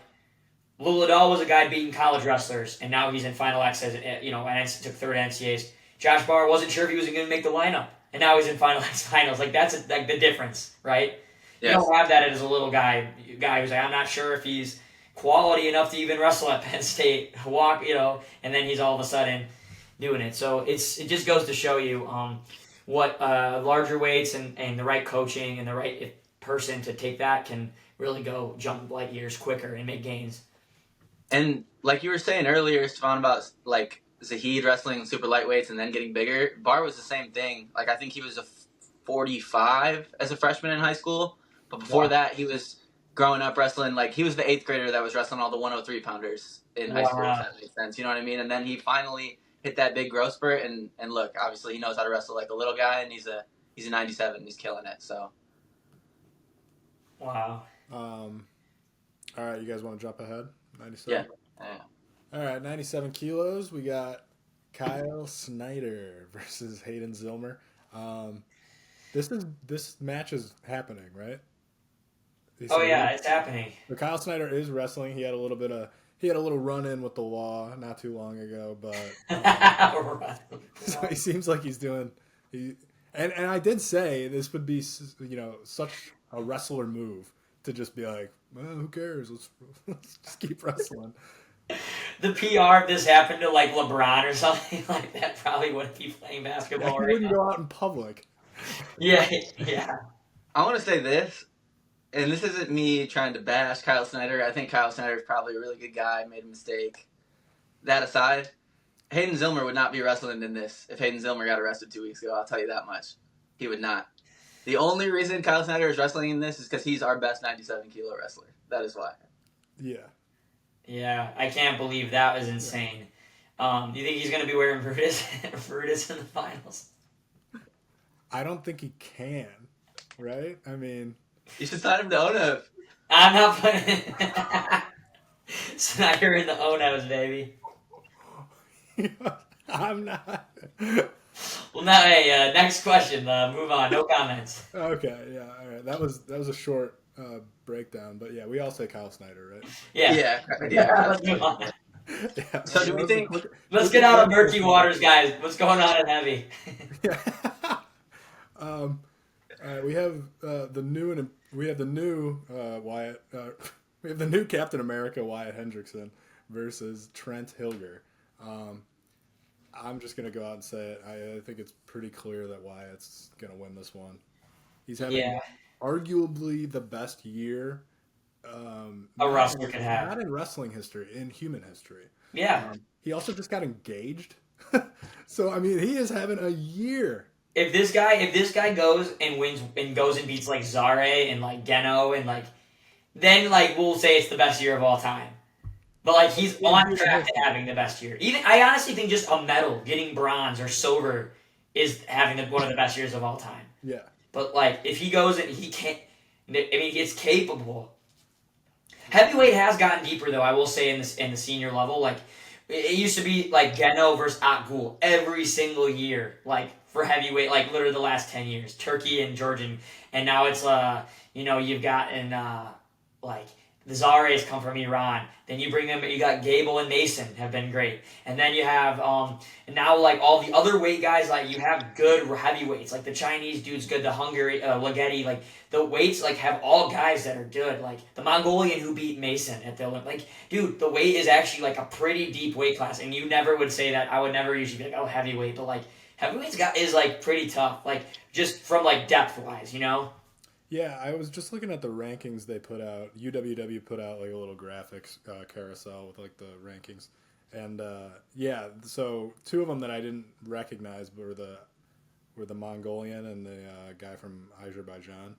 Luladal was a guy beating college wrestlers, and now he's in Final X, and took third NCAAs. Josh Barr wasn't sure if he was going to make the lineup, and now he's in Final X finals. Like, that's the difference, right? Yes. You don't have that as a little guy who's like, I'm not sure if he's quality enough to even wrestle at Penn State, and then he's all of a sudden doing it. So it just goes to show you what larger weights and the right coaching and the right person to take that can really go jump light years quicker and make gains. And like you were saying earlier, Stevan, about like Zahid wrestling super lightweights and then getting bigger, Barr was the same thing. Like, I think he was a 45 as a freshman in high school, but before that he was growing up wrestling, like he was the 8th grader that was wrestling all the 103 pounders in high school, if that makes sense. You know what I mean? And then he finally hit that big growth spurt, and look, obviously he knows how to wrestle like a little guy, and he's a 97, he's killing it. So. Wow. All right, you guys want to jump ahead? 97. Yeah. All right, 97 kilos. We got Kyle Snyder versus Hayden Zilmer. This match is happening, right? It's happening. So Kyle Snyder is wrestling. He had a little run-in with the law not too long ago, but so he seems like he's doing. And I did say this would be such a wrestler move to just be like, well, who cares? Let's just keep wrestling. The PR if this happened to like LeBron or something like that probably wouldn't be playing basketball he right wouldn't now. go out in public. Yeah. I want to say this. And this isn't me trying to bash Kyle Snyder. I think Kyle Snyder is probably a really good guy, made a mistake. That aside, Hayden Zilmer would not be wrestling in this if Hayden Zilmer got arrested 2 weeks ago. I'll tell you that much. He would not. The only reason Kyle Snyder is wrestling in this is because he's our best 97 kilo wrestler. That is why. Yeah. Yeah, I can't believe that was insane. Do you think he's going to be wearing Brutus in the finals? I don't think he can, right? I mean, You should sign him to ONEF. I'm not putting Snyder in the Onos, baby. I'm not. Well, now, hey, next question. Move on. No comments. Okay, yeah, all right. That was a short breakdown, but yeah, we all say Kyle Snyder, right? Yeah. Let's move on. Yeah. So do we think? Let's get out of murky waters, guys. What's going on in heavy? Yeah. We have the new Wyatt. We have the new Captain America Wyatt Hendrickson versus Trent Hilger. I'm just gonna go out and say it. I think it's pretty clear that Wyatt's gonna win this one. He's having arguably the best year a wrestler could have. Not in wrestling history, in human history. Yeah. He also just got engaged. So I mean, he is having a year. If this guy goes and wins and goes and beats like Zare and like Geno and like, then like we'll say it's the best year of all time. But like he's on track to having the best year. Even I honestly think just a medal, getting bronze or silver, is having one of the best years of all time. Yeah. But like if he goes and he can't, I mean he's capable. Heavyweight has gotten deeper though. I will say in the senior level, like it used to be like Geno versus Akgul every single year, like for heavyweight, like literally the last 10 years, Turkey and Georgian, and now it's you've gotten like the Zares come from Iran. Then you bring them. You got Gable and Mason have been great, and then you have and now like all the other weight guys. Like you have good heavyweights. Like the Chinese dude's good. The Hungary Leggetti. Like the weights like have all guys that are good. Like the Mongolian who beat Mason at the Olympics. Like dude, the weight is actually like a pretty deep weight class, and you never would say that. I would never usually be like, oh, heavyweight, but like heavyweight's is like pretty tough. Like just from like depth wise, you know. Yeah, I was just looking at the rankings they put out. UWW put out like a little graphics carousel with like the rankings, and so two of them that I didn't recognize were the Mongolian and the guy from Azerbaijan.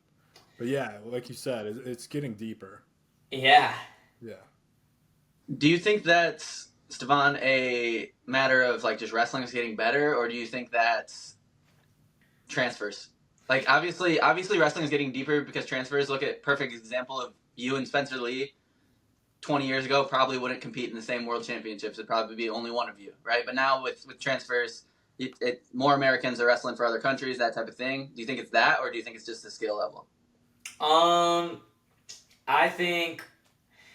But yeah, like you said, it's getting deeper. Yeah. Yeah. Do you think that's, Stevan, a matter of like just wrestling is getting better, or do you think that's transfers? Like obviously wrestling is getting deeper because transfers. Look at perfect example of you and Spencer Lee 20 years ago probably wouldn't compete in the same world championships. It'd probably be only one of you, right? But now with transfers, more Americans are wrestling for other countries, that type of thing. Do you think it's that, or do you think it's just the skill level? I think,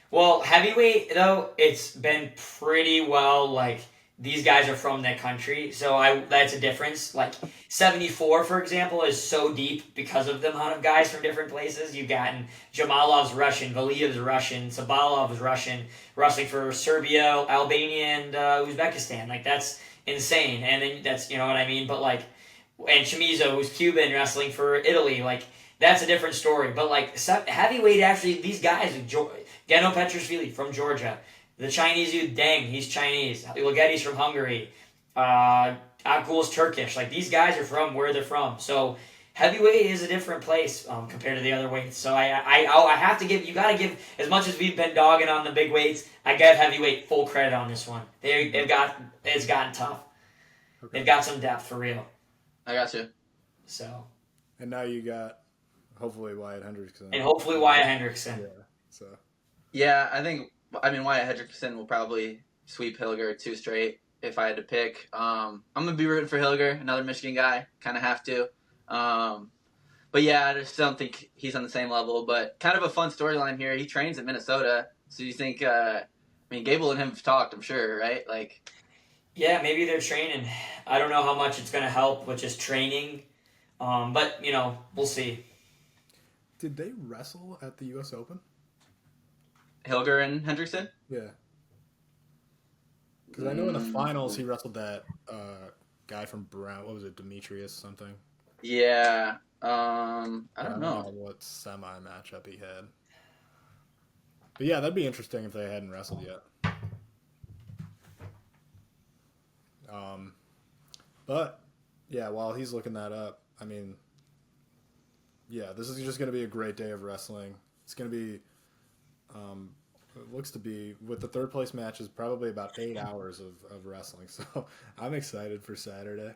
well, heavyweight though, it's been pretty well like these guys are from that country, so that's a difference. Like 74, for example, is so deep because of the amount of guys from different places. You've gotten Jamalov's Russian, Valiyev's Russian, Sabalov's Russian, wrestling for Serbia, Albania, and Uzbekistan. Like that's insane, and then that's what I mean. But like, and Chamizo, who's Cuban, wrestling for Italy. Like that's a different story. But like heavyweight, actually, these guys, Geno Petrashvili from Georgia. The Chinese dude, Deng, he's Chinese. Leggetti's from Hungary. Akgul's Turkish. Like, these guys are from where they're from. So, heavyweight is a different place compared to the other weights. So, I have to give, you got to give, as much as we've been dogging on the big weights, I give heavyweight full credit on this one. It's gotten tough. Okay. They've got some depth for real. I got you. So. And now you got, hopefully, Wyatt Hendrickson. And hopefully Wyatt Hendrickson. Yeah, so. Yeah, Wyatt Hendrickson will probably sweep Hilger 2 straight if I had to pick. I'm going to be rooting for Hilger, another Michigan guy. Kind of have to. But yeah, I just don't think he's on the same level. But kind of a fun storyline here. He trains in Minnesota. So you think, Gable and him have talked, I'm sure, right? Like, yeah, maybe they're training. I don't know how much it's going to help with just training. But, we'll see. Did they wrestle at the U.S. Open? Hilger and Hendrickson? Yeah. Because I know in the finals he wrestled that guy from Brown. What was it, Demetrius something? Yeah. I don't know what semi matchup he had. But yeah, that'd be interesting if they hadn't wrestled yet. But yeah, while he's looking that up, this is just going to be a great day of wrestling. It's going to be, it looks to be, with the third place matches, probably about 8 hours of wrestling. So I'm excited for Saturday.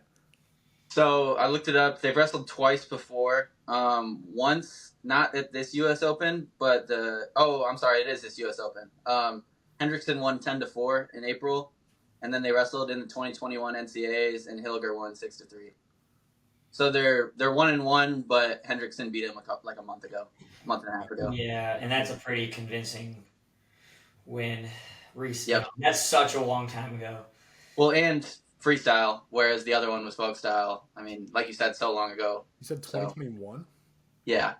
So I looked it up. They've wrestled twice before. Once not at this U.S. Open, but it is this U.S. Open. Hendrickson won 10-4 in April, and then they wrestled in the 2021 NCAAs, and Hilger won 6-3. So they're 1-1, but Hendrickson beat him a month and a half ago. Yeah, and that's a pretty convincing win. Yep. That's such a long time ago. Well, and freestyle, whereas the other one was folk style. I mean, like you said, so long ago. You said 2021? Yeah.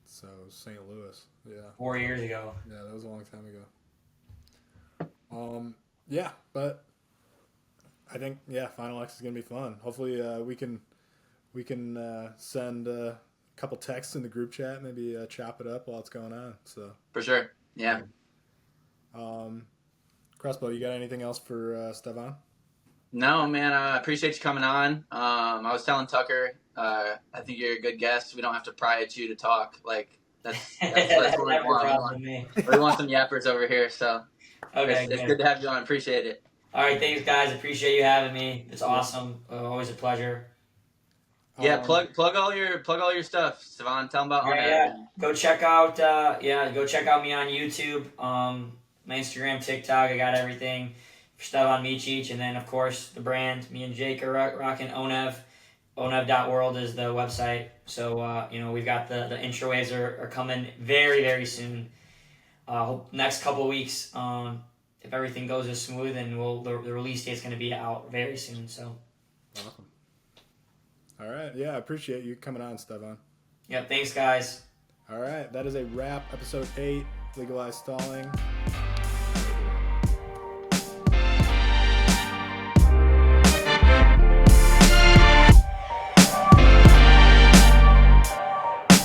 So St. Louis. Yeah. 4 years ago. Yeah, that was a long time ago. Yeah, but I think Final X is gonna be fun. Hopefully, we can send a couple texts in the group chat, maybe chop it up while it's going on. So For sure. Yeah. Crossbow, you got anything else for Stevan? No, man, I appreciate you coming on. I was telling Tucker, I think you're a good guest. We don't have to pry at you to talk. Like, that's what we want. We want some yappers over here, so it's good to have you on. Appreciate it. All right, thanks, guys. Appreciate you having me. It's awesome. Always a pleasure. Yeah, plug all your stuff, Stevan. Tell them about all that. Yeah. Go check out me on YouTube, my Instagram, TikTok. I got everything. Stevan Micic, and then of course the brand. Me and Jake are rocking Onev. Onev.world is the website. So we've got the intro waves are coming very, very soon. Next couple of weeks, if everything goes as smooth, and the release date's going to be out very soon. So awesome. All right, I appreciate you coming on, Stevan. Yeah, thanks, guys. All right, that is a wrap. Episode 8, Legalize Stalling.